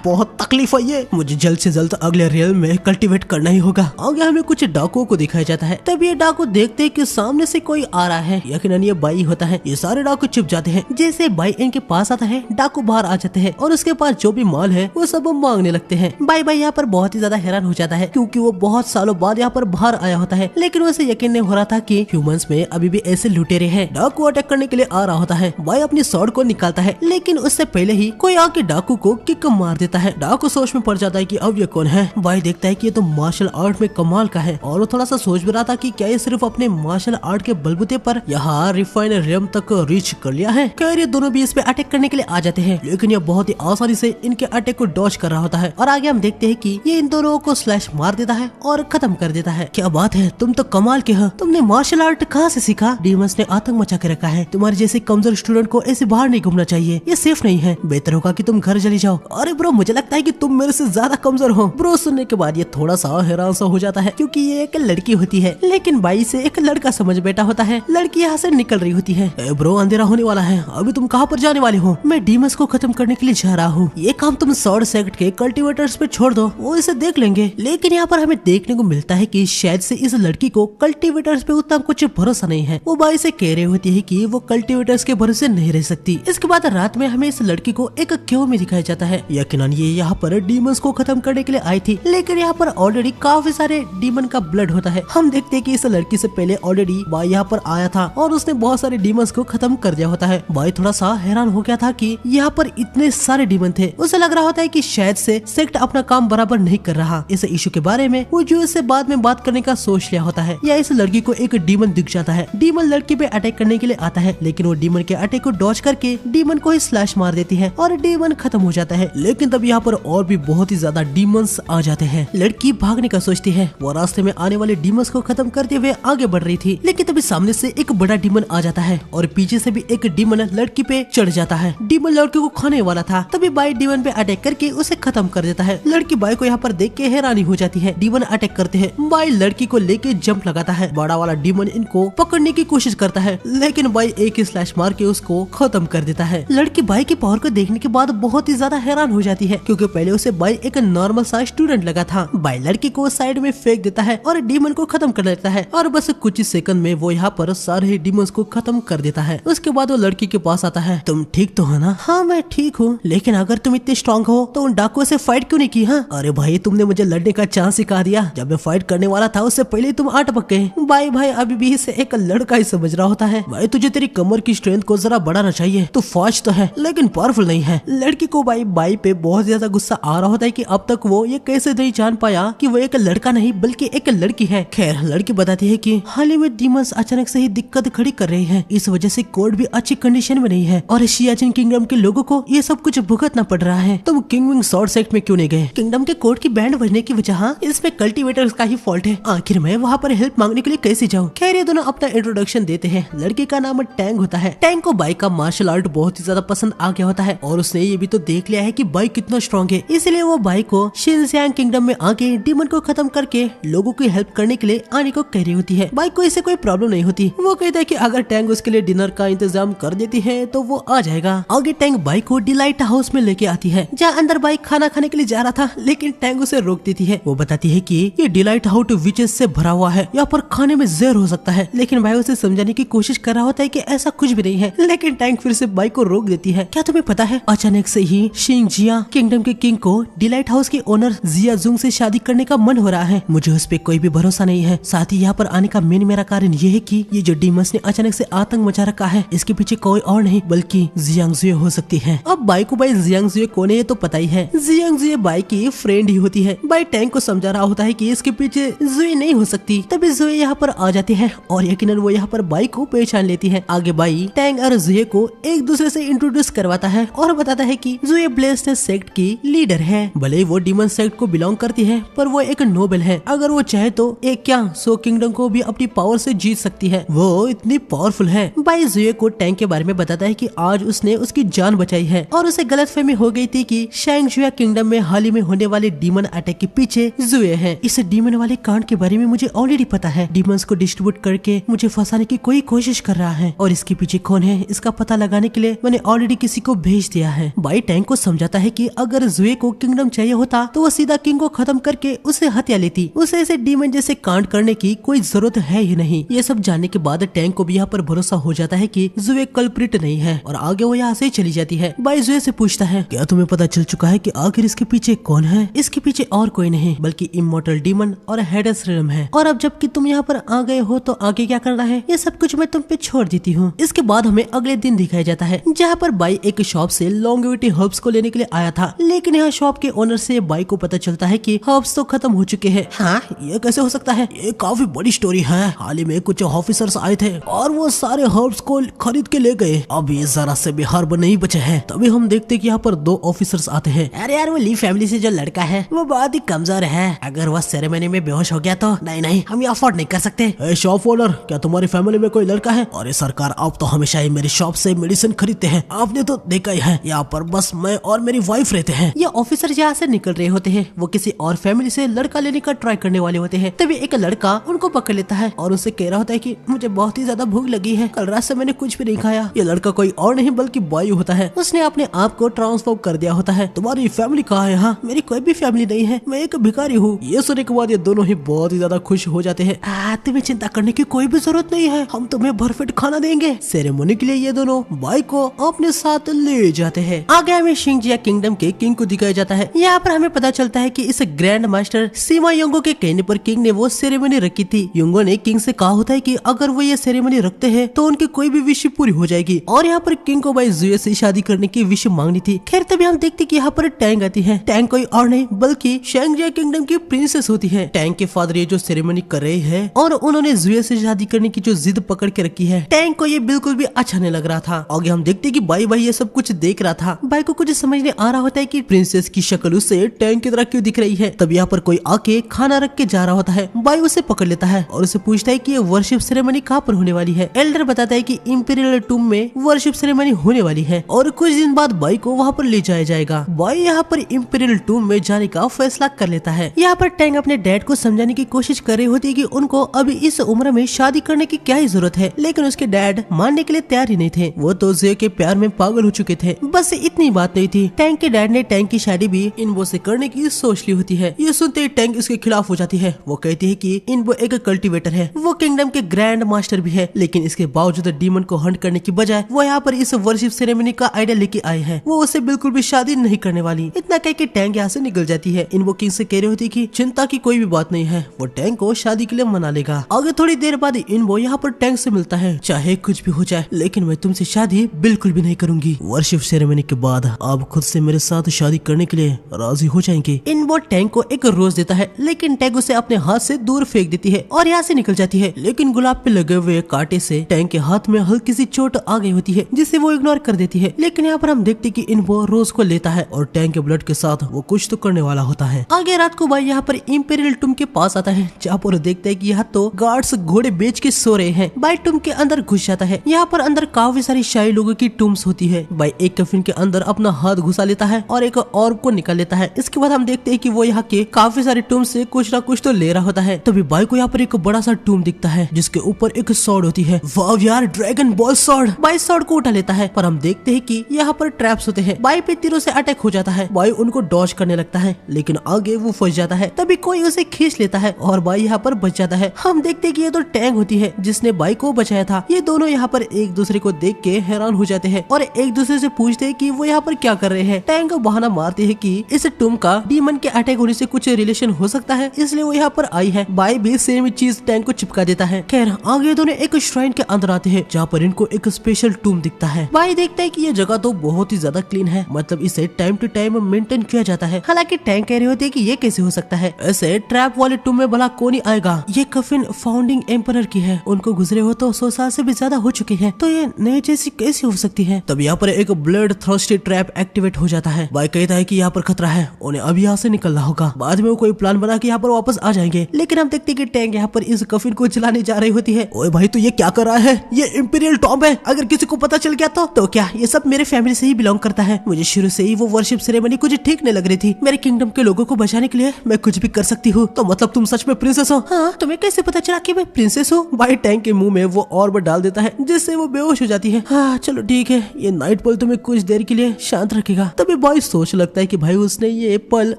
बहुत तकलीफ है ये। मुझे जल्द से जल्द अगले रियल में कल्टीवेट करना ही होगा। आगे हमें कुछ डाकुओं को दिखाया जाता है। तब ये डाकू देखते हैं कि सामने से कोई आ रहा है, यकीनन ये बाई होता है। ये सारे डाकू चुप जाते हैं। जैसे बाई इनके पास आता है डाकू बाहर आ जाते हैं और उसके पास जो भी माल है वो सब मांगने लगते हैं। बाई यहाँ पर बहुत ही ज्यादा हैरान हो जाता है क्योंकि वो बहुत सालों बाद यहाँ पर बाहर आया होता है, लेकिन उसे यकीन नहीं हो रहा था कि ह्यूमंस में अभी भी ऐसे लुटेरे हैं। डाकू अटैक करने के लिए आ रहा होता है। बाई अपनी स्वॉर्ड को निकालता है, लेकिन उससे पहले ही कोई आके डाकू को किक मार देता है। डाकू सोच में पड़ जाता है कि अब ये कौन है। बाई देखता है कि ये तो मार्शल आर्ट में कमाल का है और वो थोड़ा सा सोच भी रहा था कि क्या ये सिर्फ अपने मार्शल आर्ट के बलबूते पर यहाँ रिफाइन रियम तक रीच कर लिया है। खैर ये दोनों भी इस पे अटैक करने के लिए आ जाते हैं, लेकिन ये बहुत ही आसानी से इनके अटैक को डॉज कर रहा होता है। और आगे हम देखते हैं कि ये इन दोनों को स्लैश मार देता है और खत्म कर देता है। क्या बात है, तुम तो कमाल के हो। तुमने मार्शल आर्ट कहाँ से सीखा? डीमंस ने आतंक मचा के रखा है। तुम्हारे जैसे कमजोर स्टूडेंट को ऐसे बाहर नहीं घूमना चाहिए, ये सेफ नहीं है। बेहतर होगा कि तुम घर चली जाओ। अरे ब्रो मुझे लगता है कि तुम मेरे से ज्यादा कमजोर हो। ब्रो सुनने के बाद ये थोड़ा सा हैरान सा हो जाता है क्योंकि ये एक लड़की होती है, लेकिन बाई से एक लड़का समझ बैठा होता है। लड़की यहाँ से निकल रही होती है। ब्रो अंधेरा होने वाला है, अभी तुम कहाँ पर जाने वाले हो? मैं डीमंस को खत्म करने के लिए जा रहा हूँ। ये काम तुम स्वॉर्ड सेक्ट के कल्टीवेटर्स पे छोड़ दो, वो इसे देख लेंगे। लेकिन यहाँ पर हमें देखने को मिलता है कि शायद से इस लड़की को कल्टीवेटर्स पे उतना कुछ भरोसा नहीं है। वो बाई से कह रही होती है कि वो कल्टीवेटर्स के भरोसे नहीं रह सकती। इसके बाद रात में हमें इस लड़की को एक क्यों में दिखाया जाता है। यकीनन ये यहाँ पर डीमंस को खत्म करने के लिए आई थी, लेकिन यहाँ पर ऑलरेडी काफी सारे डीमन का ब्लड होता है। हम देखते हैं कि इस लड़की से पहले ऑलरेडी बाई यहाँ पर आया था और उसने बहुत सारे डीमंस को खत्म कर दिया होता है। बाई थोड़ा सा हैरान हो गया था कि यहाँ पर इतने सारे डीमन थे। उसे लग रहा होता है कि शायद से सेक्ट अपना काम बराबर नहीं कर रहा। इस इशू के बारे में वो जो इससे बाद में बात करने का सोच लिया होता है। या इस लड़की को एक डीमन दिख जाता है। डीमन लड़की पे अटैक करने के लिए आता है, लेकिन वो डीमन के अटैक को डॉज करके डीमन को ही स्लैश मार देती है और डीमन खत्म हो जाता है। लेकिन तब यहाँ पर और भी बहुत ही ज्यादा डीमंस आ जाते हैं। लड़की भागने का सोचती है। वो रास्ते में आने वाले डीमंस को खत्म करते हुए आगे बढ़ रही थी, लेकिन तभी सामने से एक बड़ा डीमन आ जाता है और पीछे से भी एक डीमन लड़की पे चढ़ जाता है। डीमन लड़की को खाने वाला था, तभी बाई डीमन पे अटैक करके उसे खत्म कर देता है। लड़की बाई को यहाँ पर देख के हैरानी हो जाती है। डीमन अटैक करते हैं। बाई लड़की को लेके जंप लगाता है। बड़ा वाला डीमन इनको पकड़ने की कोशिश करता है, लेकिन बाई एक ही स्लैश मार के उसको खत्म कर देता है। लड़की बाई की पावर को देखने के बाद बहुत ही ज्यादा हैरान हो जाती है, क्योंकि पहले उसे बाई एक नॉर्मल सा स्टूडेंट लगा था। बाई लड़की को साइड में फेंक देता है और डीमन को खत्म कर देता है और बस कुछ ही सेकंड में वो यहाँ पर सारे डीमंस को खत्म कर देता है। उसके बाद वो लड़की के पास आता है। तुम ठीक तो है ना? हाँ मैं ठीक हूँ, लेकिन अगर तुम इतने स्ट्रॉन्ग हो तो उन डाकुओं से फाइट क्यों नहीं की? हाँ अरे भाई तुमने मुझे लड़ने का चांस सिखा दिया। जब मैं फाइट करने वाला था उससे पहले तुम अटपक गए। भाई अभी भी इसे एक लड़का ही समझ रहा होता है। भाई तुझे तेरी कमर की स्ट्रेंथ को जरा बढ़ाना चाहिए। तू फास्ट तो है लेकिन पावरफुल नहीं है। लड़की को बाई पे बहुत ज्यादा गुस्सा आ रहा होता है कि अब तक वो ये कैसे नहीं जान पाया कि वो एक लड़का नहीं बल्कि एक लड़की है। खैर लड़की बताती है कि हाल ही में डीमंस अचानक से ही दिक्कत खड़ी कर रहे हैं। इस वजह से कोड भी अच्छी कंडीशन में नहीं है और शियाचिन किंगडम के लोगों को ये सब कुछ भुगतना पड़ रहा है। तुम किंगविंग स्वॉर्ड सेक्ट में क्यों नहीं गए? किंगडम के कोड की बैंड बजने की वजह इसमें कल्टीवेटर्स का ही फॉल्ट है। आखिर मैं वहाँ पर हेल्प मांगने के लिए कैसे जाऊँ? खैर ये दोनों अपना इंट्रोडक्शन देते हैं। लड़के का नाम टैंग होता है। टैंग को बाई का मार्शल आर्ट बहुत ही ज्यादा पसंद आ गया होता है और उसने ये भी तो देख लिया है कि बाई कितना स्ट्रॉन्ग है, इसलिए वो बाई को शिनजियांग किंगडम में आके डीमन को खत्म करके लोगों की हेल्प करने के लिए आने को कह रही होती है। बाई को इससे कोई प्रॉब्लम नहीं होती। वो कहता है कि अगर टैंग उसके लिए डिनर का इंतजाम कर देती है तो वो आ जाएगा। आगे टैंग बाई को डिलाइट हाउस में लेके आती है, जहाँ अंदर बाई खाना खाने के लिए जा रहा था, लेकिन टैंग उसे रोक देती है। वो बताती है कि ये डिलाइट हाउस विचेस से भरा हुआ है, यहाँ पर खाने में जहर हो सकता है। लेकिन बाई उसे समझाने की कोशिश कर रहा होता है कि ऐसा कुछ भी नहीं है, लेकिन टैंग फिर से बाई को रोक देती है। क्या तुम्हें पता है अचानक से ही शिंग जिया किंगडम के किंग को डिलाइट हाउस के ओनर जिया जुंग से शादी करने का मन हो रहा है। मुझे उस पे कोई भी भरोसा नहीं है। साथ ही यहाँ पर आने का मेरा कारण ये है कि ये जो डीमंस ने अचानक से आतंक मचा रखा है, इसके पीछे कोई और नहीं बल्कि जियांग जुए हो सकती है। अब बाई को बाई जियांग जुए कौन है ये तो पता ही है। जियांग जुए बाई की फ्रेंड ही होती है। बाई टैंग को समझा रहा होता है कि इसके पीछे जुए नहीं हो सकती। तभी जुए यहाँ पर आ जाते हैं और यकीनन वो यहाँ पर बाई को पहचान लेती है। आगे बाई टैंग और जुए को एक दूसरे से इंट्रोड्यूस करवाता है और बताता है कि जुए ब्लेस्ड सेक्ट की लीडर है। भले वो डीमन सेक्ट को बिलोंग करती है, पर वो एक नोबल है। अगर वो चाहे तो एक क्या 100 किंगडम को भी अपनी पावर से जीत सकती है। वो इतनी पावरफुल है। बाई जुए को टैंग के बारे में बताता है कि आज उसने उसकी जान बचाई है और उसे गलतफहमी हो गई थी कि शैंग जुआ किंगडम में हाल ही में होने वाले डीमन अटैक के पीछे जुए है। इस डीमन वाले कांड के बारे में मुझे ऑलरेडी पता है। डीमंस को डिस्ट्रीब्यूट करके मुझे फंसाने की कोई कोशिश कर रहा है और इसके पीछे कौन है इसका पता लगाने के लिए मैंने ऑलरेडी किसी को भेज दिया है। बाई टैंक को समझाता है कि अगर जुए को किंगडम चाहिए होता तो वो सीधा किंग को खत्म करके उसे हत्या लेती। उसे ऐसे डीमन जैसे कांड करने की कोई जरूरत है ही नहीं। ये सब जानने के बाद टैंक को भी यहाँ पर भरोसा हो जाता है कि जुए कल्प्रिट नहीं है और आगे वो यहाँ से चली जाती है। बाई जुए से पूछता है, क्या तुम्हें पता चल चुका है कि आखिर इसके पीछे कौन है? इसके पीछे और कोई नहीं बल्कि इमॉर्टल डीमन और हेडेस रेल्म है। और अब जबकि तुम यहाँ पर आ गए हो तो आगे क्या करना है ये सब कुछ मैं तुम पे छोड़ देती हूँ। इसके बाद हमें अगले दिन दिखाया जाता है जहाँ पर बाई एक शॉप से लॉन्गेविटी हर्ब्स को लेने के लिए आया था, लेकिन यहाँ शॉप के ओनर से बाई को पता चलता है कि हर्ब्स तो खत्म हो चुके हैं। हाँ, ये कैसे हो सकता है? ये काफी बड़ी स्टोरी है। हाल ही में कुछ ऑफिसर्स आए थे और वो सारे हर्ब्स को खरीद के ले गए। अब ये जरा से भी हर्ब नहीं बचे हैं। तभी हम देखते कि यहाँ पर दो ऑफिसर्स आते हैं। अरे यार, वो ली फैमिली से जो लड़का है वो बहुत ही कमजोर है। अगर वह सेरेमनी में बेहोश हो गया तो नहीं हम ये अफोर्ड नहीं कर सकते। शॉप ओनर, क्या तुम्हारी फैमिली में कोई लड़का है? अरे सरकार, आप तो हमेशा ही मेरी शॉप से मेडिसिन खरीदते हैं। आपने तो देखा ही है, यहाँ पर बस मैं और मेरी वाइफ रहते हैं। ये ऑफिसर यहाँ से निकल रहे होते हैं। वो किसी और फैमिली से लड़का लेने का ट्राई करने वाले होते हैं। तभी एक लड़का उनको पकड़ लेता है और उससे कह रहा होता है कि मुझे बहुत ही ज्यादा भूख लगी है, कल रात से मैंने कुछ भी नहीं खाया। ये लड़का कोई और नहीं बल्कि बाई होता है। उसने अपने आप को ट्रांसफॉर्म कर दिया होता है। तुम्हारी फैमिली कहाँ है? यहाँ मेरी कोई भी फैमिली नहीं है, मैं एक भिखारी हूँ। ये सुनने के बाद ये दोनों ही बहुत ही ज्यादा खुश हो जाते हैं। तुम्हें चिंता करने की कोई भी जरूरत नहीं है, हम तुम्हें भरपेट खाना देंगे। सेरेमनी के लिए ये दोनों बाई को अपने साथ ले जाते हैं। आगे हमें शिंगजिया किंगडम के किंग को दिखाया जाता है। यहाँ पर हमें पता चलता है कि इस ग्रैंड मास्टर सीमा योंगो के कहने पर किंग ने वो सेरेमनी रखी थी। योंगो ने किंग से कहा होता है कि अगर वो ये सेरेमनी रखते हैं तो उनकी कोई भी विश पूरी हो जाएगी और यहाँ पर किंग को बाई जुए से शादी करने की विश मांगनी थी। खैर तभी हम देखते कि यहाँ पर टैंग आती है। टैंग कोई और नहीं बल्कि शिंगजिया किंगडम की प्रिंसेस होती है। टैंग के फादर ये जो सेरेमनी कर रहे हैं और उन्होंने जुए से शादी करने की जो जिद पकड़ के रखी है, टैंग को ये बिल्कुल भी अच्छा नहीं लग रहा था। आगे हम देखते कि बाई ये सब कुछ देख रहा था। बाई को कुछ समझ नहीं आ रहा होता है कि प्रिंसेस की शक्ल उसे टैंग की तरह क्यों दिख रही है। तब यहाँ पर कोई आके खाना रख के जा रहा होता है। बाई उसे पकड़ लेता है और उसे पूछता है कि ये वर्शिप सेरेमनी कहाँ पर होने वाली है। एल्डर बताता है कि इंपीरियल टूम में वर्शिप सेरेमनी होने वाली है और कुछ दिन बाद बाई को वहाँ पर ले जाया जाएगा। बाई यहाँ पर इंपीरियल टूम में जाने का फैसला कर लेता है। यहाँ पर टैंग अपने डैड को समझाने की कोशिश कर रही होती है कि उनको अभी इस उम्र में शादी करने की क्या ही जरूरत है, लेकिन उसके डैड मानने के लिए तैयार ही नहीं थे। वो तो जुए के प्यार में पागल हो चुके थे। बस इतनी बात नहीं थी, टैंग के डैड ने टैंग की शादी भी इनबो से करने की सोच ली होती है। ये सुनते ही टैंग इसके खिलाफ हो जाती है। वो कहती है कि इनबो एक कल्टीवेटर है, वो किंगडम के ग्रैंड मास्टर भी है, लेकिन इसके बावजूद डीमन को हंट करने की बजाय वो यहाँ पर इस वर्शिप सेरेमनी का आइडिया लेके आए हैं। वो उसे बिल्कुल भी शादी नहीं करने वाली। इतना कह के टैंग यहाँ से निकल जाती है। इनबो किंग से कह रही होती कि चिंता की कोई भी बात नहीं है, वो टैंग को शादी के लिए मना लेगा। आगे थोड़ी देर बाद इनबो यहाँ पर टैंग से मिलता है। चाहे कुछ भी हो जाए लेकिन मैं तुमसे शादी बिल्कुल भी नहीं करूंगी। वर्शिप सेरेमनी के बाद आप खुद से मेरे साथ शादी करने के लिए राजी हो जाएंगे। इनबो टैंग को एक रोज देता है, लेकिन टैंग उसे अपने हाथ से दूर फेंक देती है और यहाँ से निकल जाती है। लेकिन गुलाब पे लगे हुए कांटे से टैंग के हाथ में हल्की सी चोट आ गई होती है, जिसे वो इग्नोर कर देती है। लेकिन यहाँ पर हम देखते कि इनबो रोज को लेता है और टैंग के ब्लड के साथ वो कुछ तो करने वाला होता है। आगे रात को भाई यहाँ पर इंपीरियल टूम के पास आता है, जहाँ पर देखता है कि यहाँ तो गार्ड्स घोड़े बेच के सो रहे हैं। बाई टूम के अंदर घुस जाता है। यहाँ पर अंदर काफी सारी शाही लोगों की टूम्स होती है। बाई एक कफिन के अंदर अपना हाथ घुसा लेता है और एक और को निकाल लेता है। इसके बाद हम देखते हैं कि वो यहाँ के काफी सारे टूम से कुछ ना कुछ तो ले रहा होता है। तभी बाई को यहाँ पर एक बड़ा सा टूम दिखता है जिसके ऊपर एक सॉर्ड होती है। वाव यार, dragon ball sword. By sword को उठा लेता है, पर हम देखते हैं कि यहाँ पर ट्रैप्स होते हैं। बाई पे तीरों से अटैक हो जाता है। बाई उनको डॉज करने लगता है, लेकिन आगे वो फंस जाता है। तभी कोई उसे खींच लेता है और बाई यहाँ पर बच जाता है। हम देखते हैं कि ये तो टैंग होती है जिसने बाई को बचाया था। ये दोनों यहाँ पर एक दूसरे को देख के हैरान हो जाते हैं और एक दूसरे से पूछते हैं कि वो यहाँ पर क्या कर रहे हैं। टैंग को बहाना मारते हैं कि इस टूम का डीमन के अटैक होने से कुछ रिलेशन हो सकता है, इसलिए वो यहाँ पर आई है। बाई भी सेम चीज टैंग को चिपका देता है। खैर आगे दोनों एक श्राइन के अंदर आते हैं जहाँ पर इनको एक स्पेशल टूम दिखता है। बाई देखता है कि ये जगह तो बहुत ही ज्यादा क्लीन है, मतलब इसे टाइम टू टाइम मेंटेन किया जाता है। हालांकि टैंग कह रहे होते हैं कि ये कैसे हो सकता है, ऐसे ट्रैप वाले टूम में भला कौन ही आएगा। ये कफिन फाउंडिंग एम्परर की है, उनको गुजरे हो तो 100 साल से भी ज्यादा हो चुके हैं, तो ये नए जैसी कैसी हो सकती है। तब यहाँ पर एक ब्लड थर्स्टी ट्रैप एक्टिवेट हो जाता है। बाई कहता है कि यहाँ पर खतरा है, उन्हें अब यहाँ से निकलना होगा। बाद में वो कोई प्लान बना के यहाँ पर वापस आ जाएंगे। लेकिन हम देखते कि टैंग यहाँ पर इस कफिन को जलाने जा रही होती है। ओए भाई, तो ये क्या कर रहा है? ये इंपीरियल टॉम्ब है, अगर किसी को पता चल गया तो क्या? ये सब मेरे फैमिली से ही बिलोंग करता है। मुझे शुरू से ही वो वर्शिप सेरेमनी कुछ ठीक भीगने लग रही थी। मेरे किंगडम के लोगों को बचाने के लिए मैं कुछ भी कर सकती हूँ। तो मतलब तुम सच में प्रिंसेस हो? हाँ, तुम्हें कैसे पता चला कि मैं प्रिंसेस हूँ? भाई टैंक के मुंह में वो ऑर्ब डाल देता है जिससे वो बेहोश हो जाती है। हाँ चलो ठीक है, ये नाइट पल तुम्हें कुछ देर के लिए शांत रखेगा। तभी बॉय सोच लगता है कि भाई उसने ये पल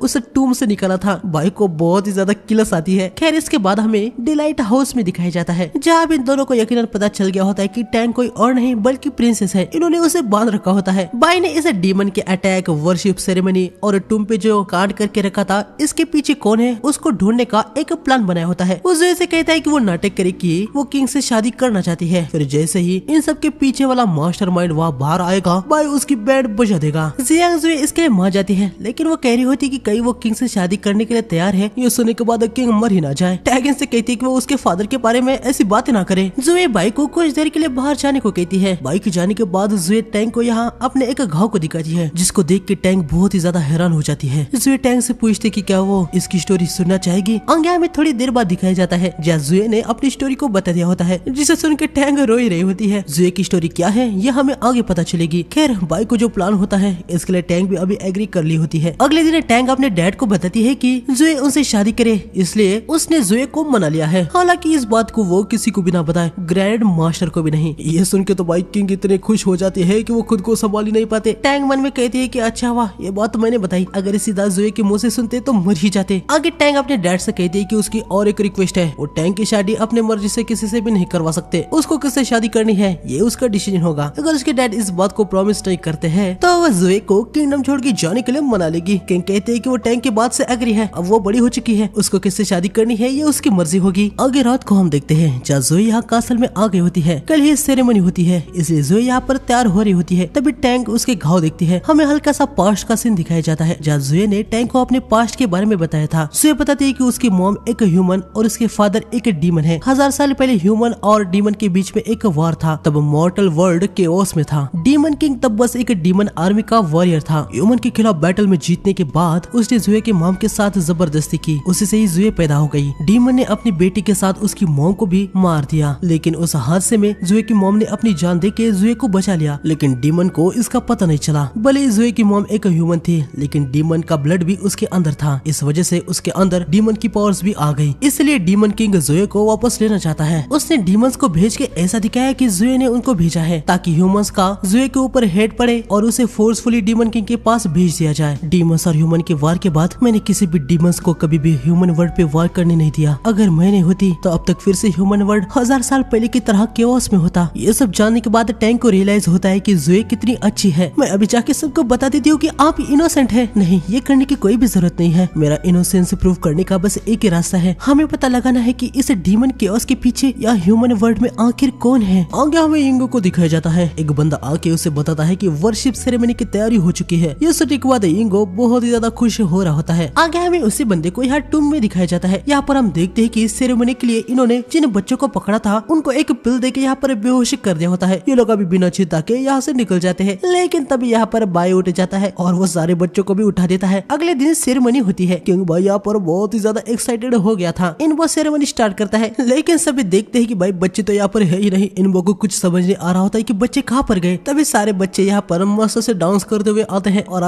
उस टूम से निकाला था। भाई को बहुत ही ज्यादा किलस आती है। खैर इसके बाद हमें डिलाइट हाउस में दिखाया जाता है, जहाँ इन दोनों को यकीनन पता चल गया होता है कि टैंक कोई और नहीं बल्कि प्रिंसेस है। इन्होंने उसे बांध रखा होता है। बाई ने इसे डीमन के अटैक, वर्शिप सेरेमनी और टूम पे जो कांड करके रखा था, इसके पीछे कौन है उसको ढूंढने का एक प्लान बनाया होता है। उस वजह से कहता है कि वो नाटक करे कि वो किंग से शादी करना चाहती है। फिर जैसे ही इन सब के पीछे वाला मास्टरमाइंड वहाँ बाहर आएगा, बाई उसकी बैंड बजा देगा। जियांग जुए इसके लिए मान जाती है, लेकिन वो कह रही होती कि कहीं वो किंग से शादी करने के लिए तैयार है। ये सुनने के बाद किंग मर ही ना जाए। टैगन से कहती है कि वो उसके फादर के बारे में ऐसी बातें ना करे। जुए बाई को कुछ देर के लिए बाहर जाने को कहती है। बाई के जाने के बाद जुए टैंक को यहाँ अपने एक घाव को दिखाती है, जिसको देख के टैंक बहुत ही ज्यादा हैरान हो जाती है। जुए टैंक से पूछते कि क्या वो इसकी स्टोरी सुनना चाहेगी। आगे हमें थोड़ी देर बाद दिखाया जाता है जहाँ जुए ने अपनी स्टोरी को बता दिया होता है, जिसे सुन के टैंक रो ही रही होती है। जुए की स्टोरी क्या है ये हमें आगे पता चलेगी। खैर बाई को जो प्लान होता है इसके लिए टैंक भी अभी एग्री कर ली होती है। अगले दिन टैंक अपने डैड को बताती है कि जुए उनसे शादी करे, इसलिए उसने जुए को मना लिया है। हालांकि इस बात को वो किसी को भी ना बताए, ग्रैंड मास्टर को भी नहीं। ये सुन के तो बाई किंग इतने खुश हो जाती है कि वो खुद को संभाल ही नहीं पाते। टैंक मन में कहती है कि अच्छा वाह, ये बात तो मैंने बताई, अगर इसी सीधा जुए के मुंह से सुनते तो मर ही जाते। आगे टैंक अपने डैड से कहती है कि उसकी और एक रिक्वेस्ट है, वो टैंक की शादी अपने मर्जी से किसी से भी नहीं करवा सकते। उसको किससे शादी करनी है ये उसका डिसीजन होगा। अगर उसके डैड इस बात को प्रॉमिस नहीं करते हैं तो वह जुए को किंगडम छोड़ के जाने के लिए मना लेगी। किंग कहते हैं कि वो टैंक की बात से एग्री है, अब वो बड़ी हो चुकी है, उसको किससे शादी करनी है ये उसकी मर्जी होगी। आगे रात को हम देखते हैं जहाँ जुए यहाँ कासल में आ गई होती है। कल ही सेरेमनी होती है, इसलिए जुए यहाँ पर तैयार हो रही होती है। तभी टैंक उसके घाव देखती है। हमें हल्का सा पास्ट का सीन दिखाया जाता है जहाँ जुए ने टैंक को अपने पास्ट के बारे में बताया था। जुए बताती है कि उसकी मॉम एक ह्यूमन और उसके फादर एक डीमन है। 1000 साल पहले ह्यूमन और डीमन के बीच में एक वॉर था, तब मॉर्टल वर्ल्ड केओस में था। डीमन किंग तब बस एक डीमन आर्मी का वॉरियर था। ह्यूमन के खिलाफ बैटल में जीतने के बाद उसने जुए के मॉम के साथ जबरदस्ती की, उसी से ही जुए पैदा हो गई। डीमन ने अपनी बेटी के साथ उसकी मॉम को भी मार दिया, लेकिन उस हादसे में जुए की मॉम ने अपनी जान देके जुए को बचा लिया। लेकिन डीमन को इसका पता नहीं चला। भले ही जुए की मॉम एक ह्यूमन थी, लेकिन डीमन का ब्लड भी उसके अंदर था। इस वजह से उसके अंदर डीमन की पावर्स भी आ गई। इसलिए डीमन किंग जुए को वापस लेना चाहता है। उसने डीमंस को भेज के ऐसा दिखाया कि जुए ने उनको भेजा है ताकि ह्यूमंस का जुए के ऊपर हेड पड़े और उसे फोर्सफुली डीमन किंग के पास भेज दिया जाए। डीमंस और ह्यूमन के वार के बाद मैंने किसी भी डीमंस को कभी भी ह्यूमन वर्ल्ड पे वार करने नहीं दिया। अगर मैंने होती तो अब तक फिर से ह्यूमन वर्ल्ड 1000 साल पहले की तरह केओस में होता। ये सब जानने के बाद टैंक को रियलाइज होता है कि जुए कितनी अच्छी है। मैं अभी जाके सबको बता देती हूँ कि आप इनोसेंट है। नहीं, ये करने की कोई भी जरूरत नहीं है। मेरा इनोसेंस प्रूव करने का बस एक ही रास्ता है, हमें पता लगाना है कि इस डीमन केओस के पीछे या ह्यूमन वर्ल्ड में आखिर कौन है। आगे हमें इंगो को दिखाया जाता है। एक बंदा आके उसे बताता है कि वर्शिप सेरेमनी की तैयारी हो चुकी है। ये सुनने के बाद इंगो बहुत ही ज्यादा खुश हो रहा होता है। आगे हमें उसी बंदे को यहाँ टूम में दिखाया जाता है। यहाँ पर हम देखते हैं कि सेरेमनी के लिए इन्होंने जिन बच्चों को पकड़ा था उनको एक पिल देके यहाँ पर बेहोश कर दिया होता है। ये लोग अभी बिना चिंता के यहाँ से निकल जाते हैं, लेकिन तभी यहाँ पर बाई उठ जाता है और वो सारे बच्चों को भी उठा देता है। अगले दिन सेरेमनी होती है। किंग भाई यहाँ पर बहुत ही ज्यादा एक्साइटेड हो गया था। इनको सेरेमनी स्टार्ट करता है, लेकिन सभी देखते हैं कि भाई बच्चे तो यहाँ पर है ही नहीं। इन लोगों को कुछ समझ नहीं आ रहा होता है कि बच्चे कहाँ पर गए। तभी सारे बच्चे यहाँ पर मस्त से डांस करते हुए आते हैं और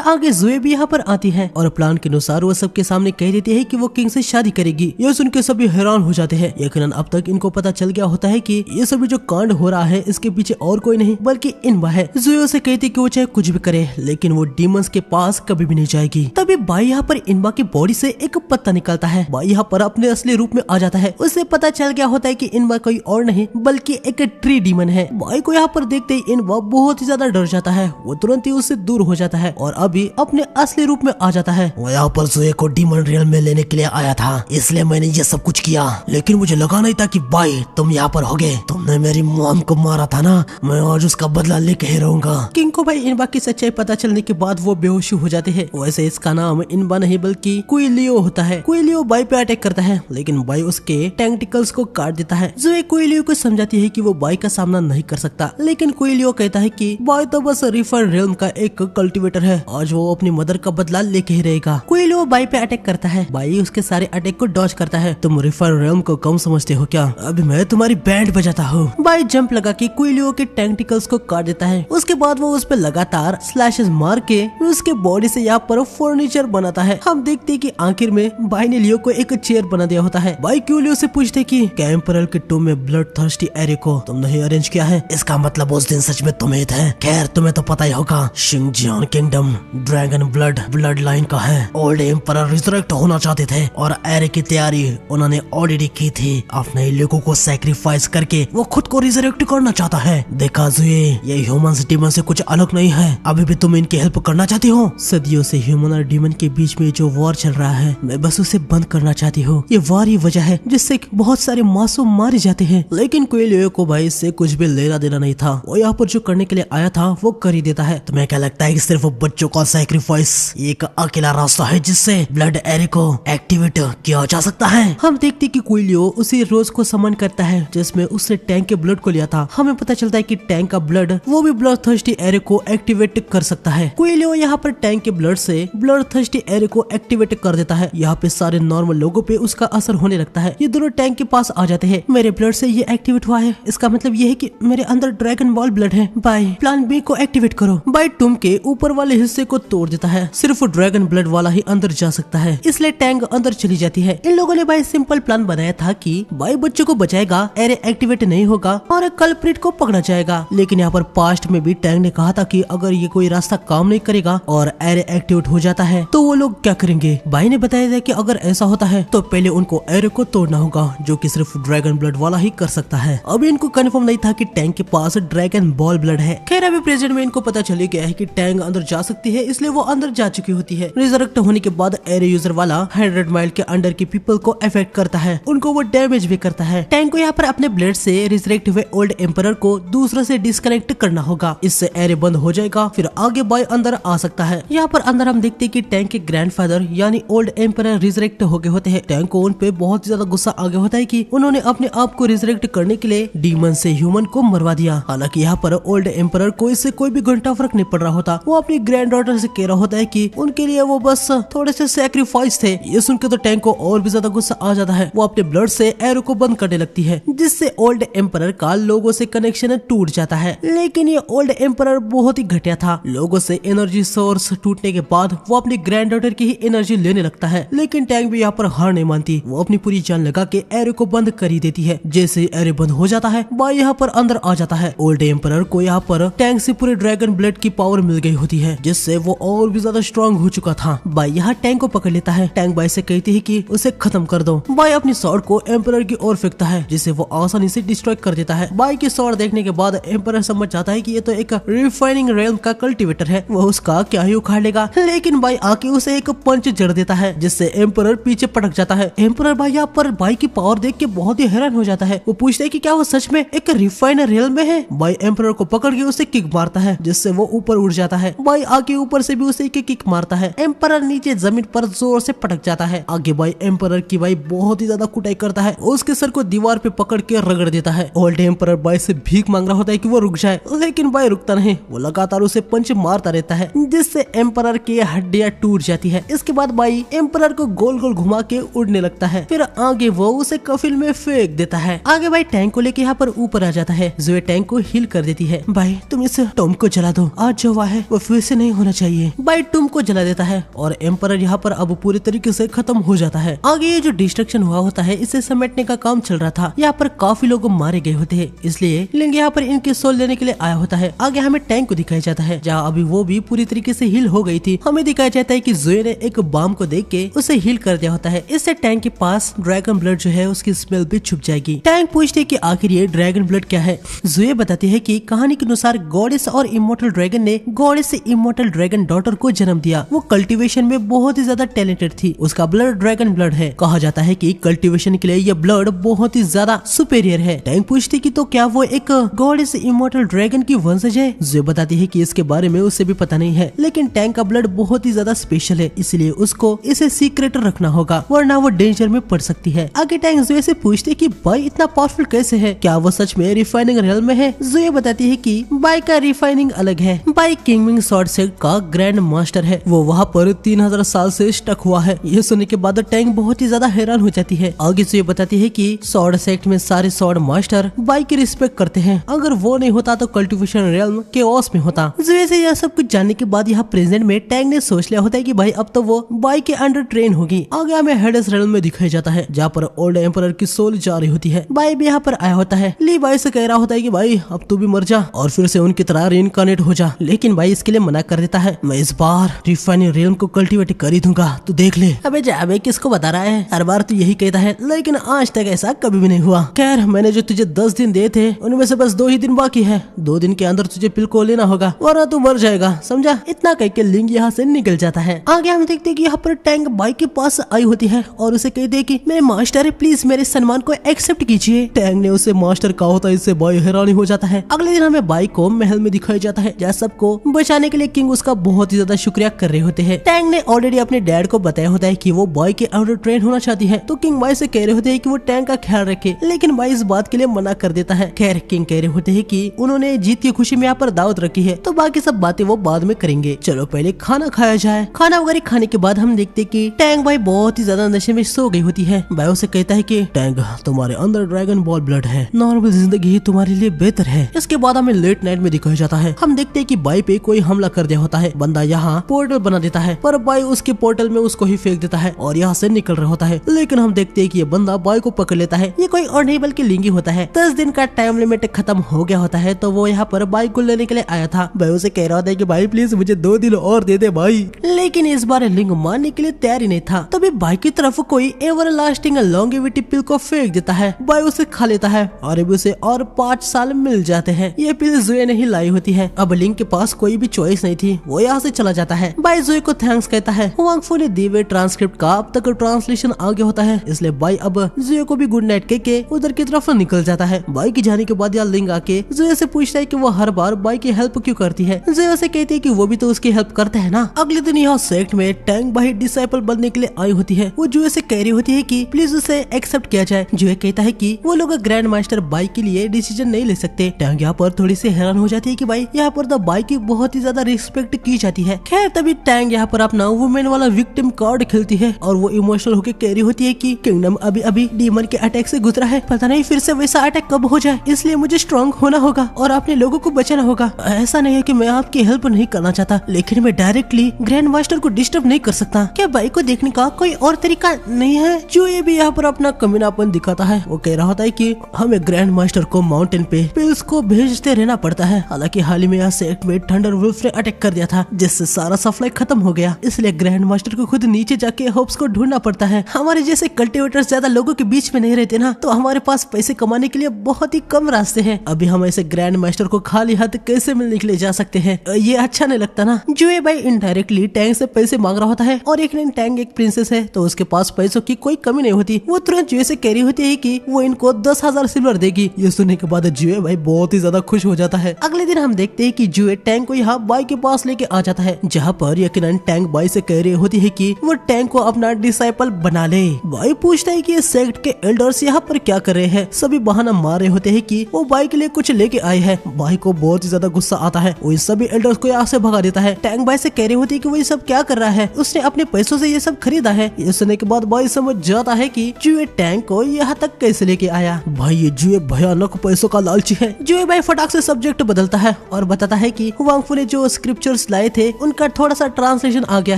आगे जुए भी यहाँ पर आती है और प्लान के अनुसार वो सबके सामने कह देती है कि वो किंग से शादी करेगी। ये सुन के सभी हैरान हो जाते हैं। यकीनन अब तक इनको पता चल गया होता है कि ये सभी जो कांड हो रहा है इसके पीछे और कोई नहीं बल्कि इनबा है। जुए उसे कहती कि वो चाहे कुछ भी करे, लेकिन वो डीमंस के पास कभी भी नहीं जाएगी। तभी बाई यहाँ पर इनबा की बॉडी से एक पत्ता निकलता है। बाई यहाँ पर अपने असली रूप में आ जाता है। उसे पता चल गया होता है कि इनबा कोई और नहीं बल्कि एक ट्री डीमन है। बाई को यहाँ पर देखते ही इनबा बहुत ही ज्यादा डर जाता है। वो तुरंत ही उससे दूर हो जाता है और अभी अपने असली रूप में आ जाता है। वो यहाँ पर जुए को डीमन रियल में लेने के लिए आया था, इसलिए मैंने ये सब कुछ किया, लेकिन मुझे लगा नहीं था कि बाई तुम यहाँ पर होगे। तुमने मेरी मॉम को मारा था ना, मैं आज उसका बदला लेके ही रहूंगा। किंग को भाई इनबा की सच्चाई पता चलने के बाद वो बेहोश हो जाते हैं। वैसे इसका नाम इनबा नहीं बल्कि कुइलियो होता है। कुइलियो बाई पे अटैक करता है, लेकिन बाई उसके टेंटिकल्स को काट देता है। जुए कुइलियो को समझाती है कि वो बाई का सामना नहीं कर सकता, लेकिन कुइलियो कहता है कि बाई तो बस रिफर रियल्म का एक कल्टीवेटर है, आज वो अपनी मदर का बदला लेके ही रहेगा। कुइलियो बाई पे अटैक करता है। बाई उसके सारे अटैक को डॉज करता है। तुम रिफर रियल्म को कम समझते हो क्या? अभी मैं तुम्हारी बैंड बजाता हूँ। बाई जंप लगा के कुइलियो के टेंटिकल्स को काट देता है। उसके बाद वो उस पर लगातार स्लैशेस मार के उसके बॉडी से यहाँ पर फर्नीचर बनाता है। हम देखते हैं कि आखिर में भाई ने लियो को एक चेयर बना दिया होता है। भाई क्यों लियो से पूछते कि क्या एम्परर के टूम में ब्लड थर्स्टी एरे को तुमने अरेंज किया है? इसका मतलब उस दिन सच में तुम्हें थे। खैर तुम्हें तो पता ही होगा, Xinjiang kingdom dragon blood line का है। ओल्ड एम्परर रिजरेक्ट होना चाहते थे और एरे की तैयारी उन्होंने ऑलरेडी की थी। अपने लोगों को सैक्रिफाइस करके वो खुद को रिजरेक्ट करना चाहता है। देखा जुए, ये ह्यूमन डीमन से कुछ अलग नहीं है। अभी भी तुम इनकी हेल्प करना चाहती हो? सदियों से ह्यूमन और डीमन के बीच में जो वॉर चल रहा है, मैं बस उसे बंद करना चाहती हूँ। ये वॉर ही वजह है जिससे बहुत सारे मासूम मारे जाते हैं। लेकिन कोएलियो को भाई इससे कुछ भी लेना देना नहीं था। वो यहाँ पर जो करने के लिए आया था वो कर ही देता है। तुम्हें क्या लगता है कि सिर्फ बच्चों का सैक्रिफाइस एक अकेला रास्ता है जिससे ब्लड एरे को एक्टिवेट किया जा सकता है? हम देखते कि कोएलियो उसी रोज को समन करता है जिसमें उसने टैंक के ब्लड को लिया था। हमें पता चलता है कि टैंक का ब्लड वो भी ब्लड थर्स्टी एरे को एक्टिवेट कर सकता है। कोएलियो यहाँ पर टैंक के ब्लड से ब्लड थर्स्टी एरे को एक्टिवेट कर देता है। यहाँ पे सारे नॉर्मल लोगों पे उसका असर होने लगता है। ये दोनों टैंक के पास आ जाते हैं। मेरे ब्लड से ये एक्टिवेट हुआ है, इसका मतलब ये है कि मेरे अंदर ड्रैगन बॉल ब्लड है। बाय प्लान बी को एक्टिवेट करो। बाय टूम के ऊपर वाले हिस्से को तोड़ देता है। सिर्फ ड्रैगन ब्लड वाला ही अंदर जा सकता है, इसलिए टैंक अंदर चली जाती है। इन लोगों ने भाई सिंपल प्लान बनाया था कि भाई बच्चों को बचाएगा, एरे एक्टिवेट नहीं होगा और कल्प्रिट को पकड़ा जाएगा। लेकिन यहाँ पर पास्ट में भी टैंक ने कहा था कि अगर ये कोई रास्ता काम नहीं करेगा और एरे एक्टिवेट हो जाता है तो वो लोग क्या करेंगे। भाई ने बताया था कि अगर ऐसा होता है तो पहले उनको एरे को तोड़ना होगा, जो कि सिर्फ ड्रैगन ब्लड वाला ही कर सकता है। अभी इनको कंफर्म नहीं था कि टैंक के पास ड्रैगन बॉल ब्लड है। खैर अभी प्रेजेंट में इनको पता चले गया है कि टैंक अंदर जा सकती है, इसलिए वो अंदर जा चुकी होती है। रिजरेक्ट होने के बाद एरे यूजर वाला 100 माइल के अंडर के पीपल को अफेक्ट करता है, उनको वो डैमेज भी करता है। टैंक को यहाँ पर अपने ब्लड से रिजरेक्ट हुए ओल्ड एम्परर को दूसरे से डिस्कनेक्ट करना होगा, इससे एरे बंद हो जाएगा, फिर आगे बाय अंदर आ सकता है। यहाँ पर अंदर हम देखते हैं कि टैंक के ग्रैंडफादर यानी ओल्ड एम्परर रिजरेक्ट हो गए होते हैं। टैंक को उन पे बहुत ज्यादा गुस्सा आ गया होता है कि उन्होंने अपने आप को रिजरेक्ट करने के लिए डीमन से ह्यूमन को मरवा दिया। हालांकि यहाँ पर ओल्ड एम्परर को इससे कोई भी घंटा फर्क नहीं पड़ रहा होता। वो अपनी ग्रैंड डॉटर से कह रहा होता है कि उनके लिए वो बस थोड़े से सैक्रिफाइस थे। ये सुनकर तो टैंक को और भी ज्यादा गुस्सा आ जाता है। वो अपने ब्लड से एरो को बंद करने लगती है, जिससे ओल्ड एम्परर का लोगों से कनेक्शन टूट जाता है। लेकिन ये ओल्ड एम्परर बहुत ही घटिया था। लोगों से एनर्जी सोर्स टूटने के बाद वो अपनी ग्रैंड डॉटर की ही एनर्जी लेने लगता है। लेकिन टैंक भी यहाँ पर हार नहीं मानती। वो अपनी पूरी जान लगा के एरो को बंद कर ही देती है। जैसे एरो बंद हो जाता है, बाय यहाँ पर अंदर आ जाता है। ओल्ड एम्परर को यहाँ पर टैंक से पूरे ड्रैगन ब्लड की पावर मिल गई होती है, जिससे वो और भी ज्यादा स्ट्रॉन्ग हो चुका था। बाय यहाँ टैंक को पकड़ लेता है। टैंक बाय से कहती है कि उसे खत्म कर दो। बाय अपनी स्वॉर्ड को एम्परर की ओर फेंकता है, जिसे वो आसानी से डिस्ट्रॉय कर देता है। बाय की स्वॉर्ड देखने के बाद एम्परर समझ जाता है कि ये तो एक रिफाइनिंग रेल्म का कल्टीवेटर है, वो उसका क्या ही उखाड़ लेगा। लेकिन बाय आके उसे एक पंच जड़ देता है, जिससे एम्परर पीछे पटक जाता है। एम्परर बाय यहाँ पर बाय की पावर देख के बहुत ही हैरान हो जाता है। वो पूछता है कि क्या वो सच में एक रिफाइनर रेल्म में है। बाय एम्परर को पकड़ के उसे किक मारता है, जिससे वो ऊपर उड़ जाता है। बाय आके ऊपर से भी उसे एक किक मारता है। एम्परर नीचे जमीन पर जोर से पटक जाता है। आगे बाय एम्परर की बाय बहुत ही ज्यादा कुटाई करता है, उसके सर को दीवार पे पकड़ के रगड़ देता है। ओल्ड एम्परर बाय से भीख मांग रहा होता है कि वो रुक जाए, लेकिन बाय रुकता नहीं। वो लगातार उसे पंच मारता रहता है, जिससे एम्परर की हड्डियां टूट जाती है। इसके बाद बाय एम्परर को गोल गोल घुमा के उड़ने लगता है। फिर आगे वो उसे कफिल में फेंक देता है। आगे बाय टैंक को लेके यहाँ पर ऊपर आ जाता है। जो टैंक को हील कर देती है। भाई तुम इस टॉम को जला दो, आज जो हुआ है वो फिर से नहीं होना चाहिए। बाय टॉम को जला देता है और एम्परर यहाँ पर अब पूरी तरीके से खत्म हो जाता है। आगे ये जो डिस्ट्रक्शन हुआ होता है, इसे समेटने का काम चल रहा था। यहाँ पर काफी लोग मारे गए होते हैं, इसलिए लिंग यहाँ पर इनके सोल लेने के लिए आया होता है। आगे हमें टैंक को दिखाया जाता है, जहाँ अभी वो भी पूरी तरीके से हील हो गई थी। हमें दिखाया जाता है कि जोए ने एक बम को देख के उसे हील कर दिया होता है। इससे टैंक के पास ड्रैगन ब्लड जो है उसकी स्मेल भी छुप जाएगी। टैंक पूछते है कि आखिर ये ड्रैगन ब्लड क्या है। जोए बताती है कि कहानी के अनुसार गॉडेस और इमोर्टल ड्रैगन ने गॉडेस से इमोर्टल ड्रैगन डॉटर को जन्म दिया। वो कल्टीवेशन में बहुत ही ज्यादा टैलेंटेड थी। उसका ब्लड ड्रैगन ब्लड है। कहा जाता है कि कल्टीवेशन के लिए ये ब्लड बहुत ही ज्यादा सुपेरियर है। टैंक पूछती कि तो क्या वो एक गॉडेस इमोर्टल ड्रैगन की वंशज है। जोए बताती है कि इसके बारे में उसे भी पता नहीं है, लेकिन टैंक का ब्लड बहुत ही ज्यादा स्पेशल है, इसलिए उसको इसे सीक्रेट रखना होगा, वरना वो डेंजर में पड़ सकती है। आगे टैंक जोए से पूछती कि भाई इतना पावरफुल कैसे है, क्या वो सच में रिफाइनिंग रेल में है। जोए बताती है कि बाय का रिफाइनिंग अलग है। बाय किंगविंग स्वॉर्ड सेक्ट का ग्रैंड मास्टर है, वो वहाँ पर 3000 साल से स्टक हुआ है। ये सुनने के बाद टैंक बहुत ही ज्यादा हैरान हो जाती है। आगे जोए बताती है कि स्वॉर्ड सेक्ट में सारे स्वॉर्ड मास्टर बाय की रिस्पेक्ट करते हैं। अगर वो नहीं होता तो कल्टीवेशन रेल्म केओस में होता। जोए से यह सब कुछ जानने के बाद बाद यहाँ प्रेजेंट में टैंग ने सोच लिया होता है कि भाई अब तो वो बाई के अंडर ट्रेन होगी। आगे हमें हेडेस रेल्म में दिखाया जाता है जहाँ पर ओल्ड एम्परर की सोल जा रही होती है। बाई भी यहाँ पर आया होता है। ली बाई से कह रहा होता है कि भाई अब तू भी मर जा और फिर से उनकी तरह रीइंकार्नेट हो जा, लेकिन भाई इसके लिए मना कर देता है। मैं इस बार रिफाइनिंग रेल्म को कल्टीवेट कर ही दूंगा, तू देख ले। अबे जा बे, किसको बता रहा है, हर बार तू यही कहता है, लेकिन आज तक ऐसा कभी भी नहीं हुआ। खैर मैंने जो तुझे 10 दिन दिए थे उनमें से बस 2 ही दिन बाकी है। 2 दिन के अंदर तुझे पिल को लेना होगा वरना तू मर जाएगा, समझा। इतना कह के लिंग यहाँ से निकल जाता है। आगे हम देखते हैं कि यहाँ पर टैंग बाई के पास आई होती है और उसे कहते हैं कि मेरे मास्टर प्लीज मेरे सम्मान को एक्सेप्ट कीजिए। टैंग ने उसे मास्टर कहा होता है, इससे बाई हैरानी हो जाता है। अगले दिन हमें बाई को महल में दिखाया जाता है जहाँ सबको बचाने के लिए किंग उसका बहुत ही ज्यादा शुक्रिया कर रहे होते हैं। टैंग ने ऑलरेडी अपने डैड को बताया होता है कि वो बाई के अंडर ट्रेन होना चाहती है, तो किंग बाई से कह रहे होते हैं कि वो टैंग का ख्याल रखे, लेकिन बाई इस बात के लिए मना कर देता है। खैर किंग कह रहे होते हैं कि उन्होंने जीत की खुशी में यहाँ पर दावत रखी है, तो बाकी सब बातें वो बाद में करेंगे। चलो पहले खाना खाया जाए। खाना वगैरह खाने के बाद हम देखते कि टैंग बाई बहुत ही ज्यादा नशे में सो गई होती है। बाई उसे कहता है कि टैंग तुम्हारे अंदर ड्रैगन बॉल ब्लड है, नॉर्मल जिंदगी ही तुम्हारे लिए बेहतर है। इसके बाद हमें लेट नाइट में दिखाया जाता है। हम देखते हैं कि बाई पे कोई हमला कर दिया होता है। बंदा यहाँ पोर्टल बना देता है पर बाई उसके पोर्टल में उसको ही फेंक देता है और यहाँ से निकल रहा होता है, लेकिन हम देखते हैं कि ये बंदा बाई को पकड़ लेता है। ये कोई और नहीं बल्कि लिंगी होता है। 10 दिन का टाइम लिमिट खत्म हो गया होता है, तो वो यहाँ पर बाई को लेने के लिए आया था। बाई उसे कह रहा होता है कि भाई प्लीज मुझे 2 दिन और दे दे भाई, लेकिन इस बार लिंग मानने के लिए तैयार ही नहीं था। तभी बाई की तरफ कोई एवर लास्टिंग लॉन्गेविटी पिल को फेंक देता है। बाई उसे खा लेता है और अभी उसे और 5 साल मिल जाते हैं। ये पिल ज़ोए ने ही लाई होती है। अब लिंग के पास कोई भी चॉइस नहीं थी, वो यहाँ से चला जाता है। बाई ज़ोए को थैंक्स कहता है। वांग फू ने दिए हुए ट्रांसक्रिप्ट का अब तक ट्रांसलेशन आ गया होता है, इसलिए बाई अब ज़ोए को भी गुड नाइट कह के उधर की तरफ निकल जाता है। बाई की जाने के बाद यहाँ लिंग आके ज़ोए से पूछता है कि वो हर बार बाई की हेल्प क्यों करती है। ज़ोए से कहती है कि वो भी तो उसकी हेल्प करता है ना। अगले दिन यहाँ सेक्ट में टैंग बाई डिसाइपल बनने के लिए आई होती है। वो जुए से कह रही होती है कि प्लीज उसे एक्सेप्ट किया जाए। जुए कहता है कि वो लोग ग्रैंड मास्टर बाई के लिए डिसीजन नहीं ले सकते। टैंग यहाँ पर थोड़ी सी हैरान हो जाती है कि भाई यहाँ पर तो बाई की बहुत ही ज्यादा रिस्पेक्ट की जाती है। खैर तभी टैंग यहाँ पर अपना वुमेन वाला विक्टिम कार्ड खेलती है और वो इमोशनल होकर कह रही होती है कि किंगडम अभी अभी डीमन के अटैक से गुजरा है, पता नहीं फिर से वैसा अटैक कब हो जाए, इसलिए मुझे स्ट्रॉन्ग होना होगा और अपने लोगों को बचाना होगा। ऐसा नहीं है कि मैं आपकी हेल्प नहीं करना चाहता, लेकिन मैं डायरेक्टली ग्रैंड मास्टर को डिस्टर्ब नहीं कर सकता। क्या बाई को देखने का कोई और तरीका नहीं है? जो ये भी यहाँ पर अपना कमीनापन दिखाता है। वो कह रहा होता है कि हमें ग्रैंड मास्टर को माउंटेन पे पिल्स को भेजते रहना पड़ता है। हालांकि हाल ही में यहाँ सेक्ट में थंडर वुल्फ ने अटैक कर दिया था, जिससे सारा सप्लाई खत्म हो गया, इसलिए ग्रैंड मास्टर को खुद नीचे जाके होप्स को ढूंढना पड़ता है। हमारे जैसे कल्टिवेटर्स ज्यादा लोगों के बीच में नहीं रहते ना, तो हमारे पास पैसे कमाने के लिए बहुत ही कम रास्ते हैं। अभी हम ऐसे ग्रैंड मास्टर को खाली हाथ कैसे मिलने के लिए जा सकते हैं? ये अच्छा नहीं लगता ना। जो ये भाई इनडायरेक्टली टैंग से पैसे मांग रहा होता है और एक दिन टैंग एक प्रिंसेस है तो उसके पास पैसों की कोई कमी नहीं होती। वो तुरंत जुए से कह रही होती है कि वो इनको 10,000 सिल्वर देगी। ये सुनने के बाद जुए भाई बहुत ही ज्यादा खुश हो जाता है। अगले दिन हम देखते हैं कि जुए टैंग को यहाँ बाई के पास लेके आ जाता है, जहाँ पर यकीनन टैंग बाई से कह रही होती है कि वो टैंग को अपना डिसाइपल बना ले। बाई पूछता है कि ये सेक्ट के एल्डर्स यहाँ पर क्या कर रहे हैं। सभी बहाना मार रहे होते हैं कि वो बाई के लिए कुछ लेके आए हैं। बाई को बहुत ही ज्यादा गुस्सा आता है, वो सभी एल्डर्स को यहाँ से भगा देता है। टैंग बाई से कह रही होती है कि वो ये सब क्या कर रहा है, उसने अपने पैसों से ये सब खरीदा है। ये सुनने के बाद बाई समझ जाता है कि जुए टैंग को यहाँ तक कैसे लेके आया। भाई ये जुए भयानक पैसों का लालची है। जुए भाई फटाक से सब्जेक्ट बदलता है और बताता है कि वांग फू ने जो स्क्रिप्चर्स लाए थे उनका थोड़ा सा ट्रांसलेशन आ गया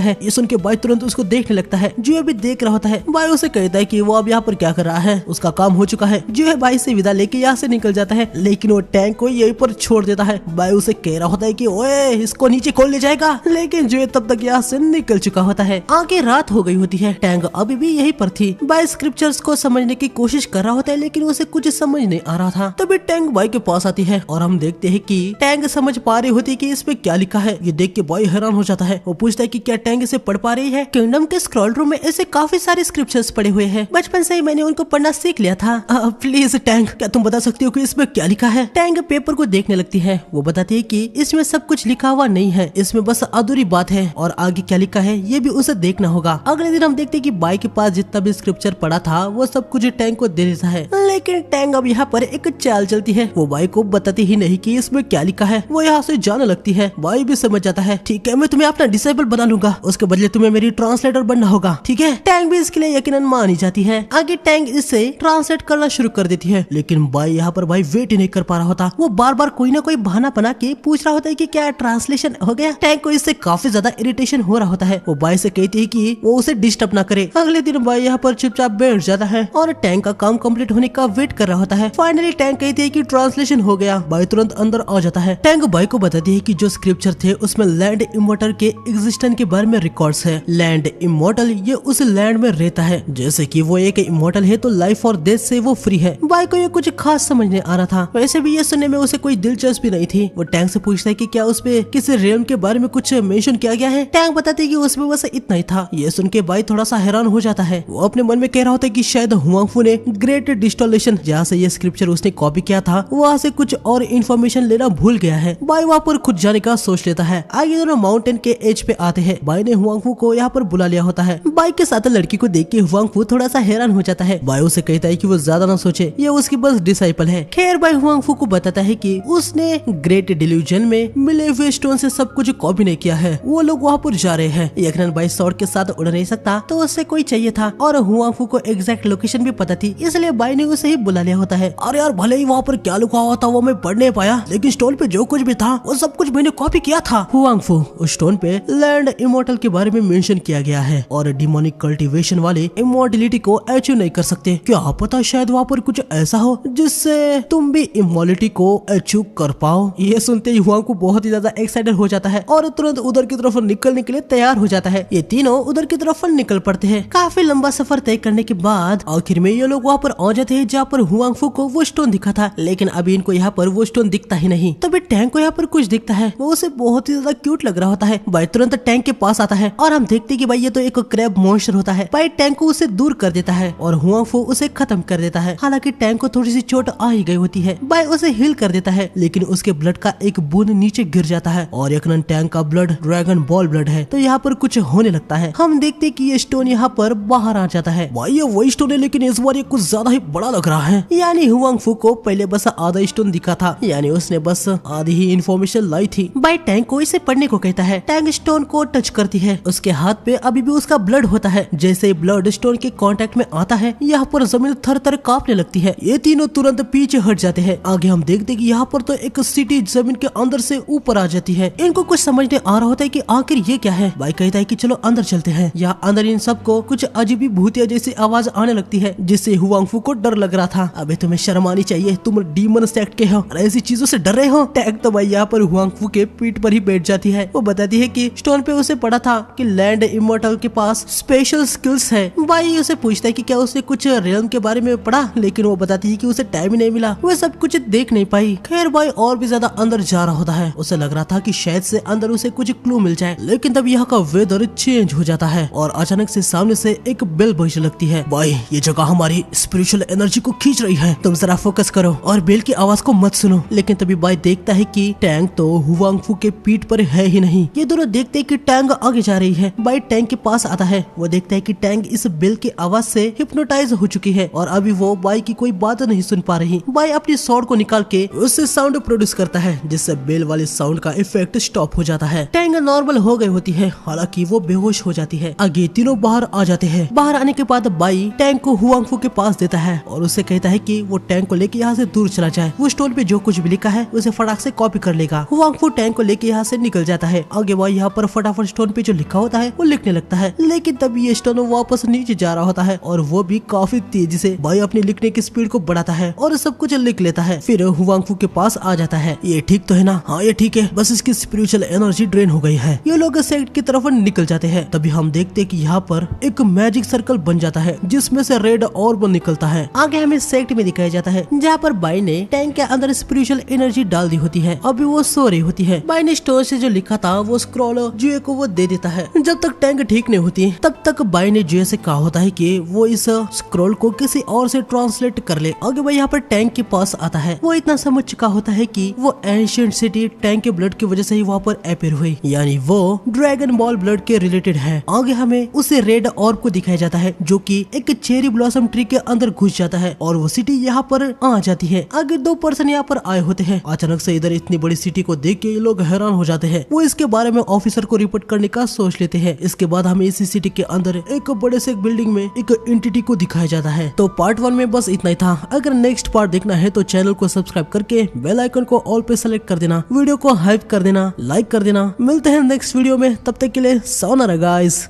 है। ये सुन के बाई तुरंत उसको देखने लगता है। जुए भी देख रहा होता है। बाई उसे कहता है कि वो अब यहाँ पर क्या कर रहा है, उसका काम हो चुका है। जुए बाई से विदा लेके यहाँ से निकल जाता है, लेकिन वो टैंक को यहीं पर छोड़ देता है। बाई उसे कह रहा होता है कि ओए इसको नीचे खोल ले जाएगा, लेकिन जुए तब तक यहाँ से निकल चुका होता है। आगे रात हो गई होती है। टैंग अभी भी यहीं पर थी। बाई स्क्रिप्चर्स को समझने की कोशिश कर रहा होता है, लेकिन उसे कुछ समझ नहीं आ रहा था। तभी टैंग बाई के पास आती है और हम देखते हैं कि टैंग समझ पा रही होती है कि इसमें क्या लिखा है। ये देख के बाई हैरान हो जाता है। वो पूछता है कि क्या टैंग इसे पढ़ पा रही है? किंगडम के स्क्रॉल रूम में ऐसे काफी सारे स्क्रिप्चर्स पड़े हुए हैं, बचपन से ही मैंने उनको पढ़ना सीख लिया था। प्लीज टैंग, क्या तुम बता सकती हो कि इसमें क्या लिखा है? टैंग पेपर को देखने लगती है। वो बताती है कि इसमें सब कुछ लिखा हुआ नहीं है, इसमें बस अधूरी बात है और आगे क्या लिखा है ये भी उसे देखना होगा। अगले दिन हम देखते हैं कि बाई के पास जितना भी स्क्रिप्चर पड़ा था वो सब कुछ टैंग को दे देता है, लेकिन टैंग अब यहाँ पर एक चाल चलती है। वो बाई को बताती ही नहीं कि इसमें क्या लिखा है। वो यहाँ से जाने लगती है। बाई भी समझ जाता है, ठीक है मैं तुम्हें अपना डिसेबल बना लूंगा, उसके बदले तुम्हें मेरी ट्रांसलेटर बनना होगा, ठीक है? टैंग भी इसके लिए यकीनन मान ही जाती है। आगे टैंग इसे ट्रांसलेट करना शुरू कर देती है, लेकिन बाई यहाँ पर भाई वेट ही नहीं कर पा रहा होता। वो बार बार कोई ना कोई बहाना बना के पूछ रहा होता है कि क्या ट्रांसलेशन हो हो गया। टैंक को इससे काफी ज्यादा इरिटेशन हो रहा होता है। वो बाई से कहती है कि वो उसे डिस्टर्ब ना करे। अगले दिन बाई यहाँ पर चुपचाप बैठ जाता है और टैंक का काम कंप्लीट होने का वेट कर रहा होता है। फाइनली टैंक कहती है कि ट्रांसलेशन हो गया। बाई तुरंत अंदर आ जाता है। टैंक बाई को बताती है कि जो स्क्रिप्चर थे उसमें लैंड इमोर्टल के एग्जिस्टेंस के बारे में रिकॉर्ड्स है। लैंड इमोर्टल ये उस लैंड में रहता है, जैसे कि वो एक इमोर्टल है तो लाइफ और डेथ से वो फ्री है। बाई को ये कुछ खास समझ नहीं आ रहा था। वैसे भी ये सुनने में उसे कोई दिलचस्पी नहीं थी। वो टैंक से पूछता है कि क्या उस पे किसी रियल्म के बारे में कुछ मेंशन किया गया है। टैंक बताते है कि उसमें बस इतना ही था। ये सुन के बाई थोड़ा सा हैरान हो जाता है। वो अपने मन में कह रहा होता है कि शायद हुआंगफू ने ग्रेट डिस्टॉलेशन जहाँ से ये स्क्रिप्चर उसने कॉपी किया था वहाँ से कुछ और इन्फॉर्मेशन लेना भूल गया है। बाई वहाँ पर खुद जाने का सोच लेता है। आगे दोनों माउंटेन के एज पे आते हैं। बाई ने हुआंगफू को यहाँ पर बुला लिया होता है। बाई के साथ लड़की को देख के हुआंगफू थोड़ा सा हैरान हो जाता है। बाई उसे कहता है कि वो ज्यादा ना सोचे, ये उसकी बस डिसाइपल है। खैर बाई हुआंगफू को बताता है कि उसने ग्रेट डिल्यूजन में मिले हुए स्टोन से सब कुछ कॉपी नहीं किया है। वो लोग वहाँ पर जा रहे हैं। यकीनन बाई शॉर्ट के साथ उड़ नहीं सकता तो उससे कोई चाहिए था और हुआंगफू को एग्जैक्ट लोकेशन भी पता थी, इसलिए बाई ने उसे ही बुला लिया होता है। अरे यार, भले ही वहाँ पर क्या लिखा हुआ था वो मैं पढ़ नहीं पाया, लेकिन स्टोन पे जो कुछ भी था वो सब कुछ मैंने कॉपी किया था। हुआंगफू उस स्टोन पे लैंड इमोर्टल के बारे में मेंशन किया गया है और डिमोनिक कल्टीवेशन वाले इमोर्टलिटी को अचीव नहीं कर सकते। क्या पता शायद वहाँ पर कुछ ऐसा हो जिससे तुम भी इमोर्टलिटी को अचीव कर पाओ। ये सुनते ही हुआंगफू बहुत ही ज्यादा एक्साइटेड हो जाता है और तुरंत उधर की तरफ निकलने के लिए तैयार हो जाता है। ये तीनों उधर की तरफ निकल पड़ते हैं। काफी लंबा सफर तय करने के बाद आखिर में ये लोग वहाँ पर आ जाते हैं जहाँ पर हुआंगफू को वो स्टोन दिखा था, लेकिन अभी इनको यहाँ पर वो स्टोन दिखता ही नहीं। तभी टैंक को यहाँ पर कुछ दिखता है। वो उसे बहुत ही ज्यादा क्यूट लग रहा होता है। भाई तुरंत टैंक के पास आता है और हम देखते कि भाई ये तो एक क्रैब मॉन्स्टर होता है। भाई टैंक को उसे दूर कर देता है और हुआंगफू उसे खत्म कर देता है। हालांकि टैंक को थोड़ी सी चोट आ ही गई होती है। भाई उसे हील कर देता है, लेकिन उसके ब्लड का एक बूंद नीचे गिर जाता है और यकीनन टैंक का ब्लड ड्रैगन बॉल ब्लड है। तो यहाँ पर कुछ होने लगता है। हम देखते कि ये स्टोन यहाँ पर बाहर आ जाता है। भाई ये वही स्टोन है, लेकिन इस बार ये कुछ ज्यादा ही बड़ा लग रहा है। यानी हुआंगफू को पहले बस आधा स्टोन दिखा था, यानी उसने बस आधी ही इन्फॉर्मेशन लाई थी। भाई टैंक को इसे पढ़ने को कहता है। टैंक स्टोन को टच करती है। उसके हाथ पे अभी भी उसका ब्लड होता है। जैसे ब्लड स्टोन के कांटेक्ट में आता है यहाँ पर जमीन थर थर कांपने लगती है। ये तीनों तुरंत पीछे हट जाते हैं। आगे हम देखते कि यहाँ पर तो एक सिटी जमीन के अंदर से ऊपर आ जाती है। इनको कुछ समझ नहीं आ रहा होता है कि आखिर ये क्या है। भाई कहता है कि चलो अंदर चलते हैं। यहाँ अंदर इन सबको कुछ अजीबी भूतिया जैसी आवाज आने लगती है, जिससे हुआंगफू को डर लग रहा था। अबे तुम्हें शर्म आनी चाहिए, तुम डीमन सेक्ट के हो और ऐसी चीजों से डर रहे हो। टैंक तो भाई यहाँ पर हुआंगफू के पीठ पर ही बैठ जाती है। वो बताती है कि स्टोन पे उसे पढ़ा था कि लैंड इमोर्टल के पास स्पेशल स्किल्स है। भाई उसे पूछता है कि क्या उसे कुछ रियल्म के बारे में पढ़ा, लेकिन वो बताती है कि उसे टाइम ही नहीं मिला, वो सब कुछ देख नहीं पाई। खैर भाई और भी ज्यादा अंदर जा रहा होता है। उसे लग रहा था कि शायद से अंदर उसे कुछ क्लू मिल जाए, लेकिन तब यहाँ का वेदर चेंज हो जाता है और अचानक से सामने से एक बेल बजने लगती है। भाई ये जगह हमारी स्पिरिचुअल एनर्जी को खींच रही है, तुम जरा फोकस करो और बेल की आवाज को मत सुनो। लेकिन तभी भाई देखता है कि टैंक तो हुआंगफू के पीठ पर है ही नहीं। ये दोनों देखते हैं कि टैंक आगे जा रही है। भाई टैंक के पास आता है। वो देखता है कि टैंक इस बेल की आवाज से हिप्नोटाइज हो चुकी है और अभी वो बाई की कोई बात नहीं सुन पा रही। बाई अपनी स्वॉर्ड को निकाल के उससे साउंड प्रोड्यूस करता है, जिससे बेल वाले साउंड का इफेक्ट स्टॉप हो जाता है। टैंक नॉर्मल हो गई होती है, हालांकि वो बेहोश हो जाती है। आगे तीनों बाहर आ जाते हैं। बाहर आने के बाद बाई टैंक को हुआंगफू के पास देता है और उसे कहता है कि वो टैंक को लेके यहाँ से दूर चला जाए। वो स्टोन पे जो कुछ भी लिखा है उसे फटाक से कॉपी कर लेगा। हुआंगफू टैंक को लेके यहाँ से निकल जाता है। आगे बाई यहाँ पर फटाफट स्टोन पे जो लिखा होता है वो लिखने लगता है, लेकिन तभी ये स्टोन वापस नीचे जा रहा होता है और वो भी काफी तेजी से। बाई अपनी लिखने की स्पीड को बढ़ाता है और सब कुछ लिख लेता है। फिर हुआंगफू के पास आ जाता है। ये ठीक तो है ना? हाँ ये ठीक है, बस इसकी स्पिरिचुअल एनर्जी ड्रेन हो गई है। ये लोग सेक्ट की तरफ निकल जाते हैं। तभी हम देखते हैं कि यहाँ पर एक मैजिक सर्कल बन जाता है, जिसमें से रेड ऑर्ब निकलता है। आगे हमें सेक्ट में दिखाया जाता है, जहाँ पर बाई ने टैंक के अंदर स्पिरिचुअल एनर्जी डाल दी होती है। अभी वो सो रही होती है। बाई ने स्टोन से जो लिखा था वो स्क्रॉल जुए को वो दे देता है। जब तक टैंक ठीक नहीं होती तब तक बाई ने जुए से कहा होता है कि वो इस स्क्रॉल को किसी और से ट्रांसलेट कर ले। आगे भाई यहाँ पर टैंक के पास आता है। वो इतना समझ चुका होता है कि वो एंशिएंट सिटी टैंक के ब्लड की वजह से ही वहाँ पर अपीयर हुई, यानी वो ड्रैगन बॉल ब्लड के रिलेटेड है। आगे हमें उसे रेड ऑर्ब को दिखाया जाता है, जो कि एक चेरी ब्लॉसम ट्री के अंदर घुस जाता है और वो सिटी यहाँ पर आ जाती है। आगे दो पर्सन यहाँ पर आए होते हैं। अचानक से इधर इतनी बड़ी सिटी को देख के ये लोग हैरान हो जाते हैं। वो इसके बारे में ऑफिसर को रिपोर्ट करने का सोच लेते हैं। इसके बाद हमें इसी सिटी के अंदर एक बड़े से बिल्डिंग में एक एंटिटी को दिखाया जाता है। तो पार्ट 1 में बस इतना ही था। अगर नेक्स्ट पार्ट देखना है तो चैनल को सब्सक्राइब करके बेल आइकन को ऑल पे सेलेक्ट कर देना, वीडियो को हाइप कर देना, लाइक कर देना। मिलते हैं नेक्स्ट वीडियो में, तब तक के लिए सायोनारा गाइस।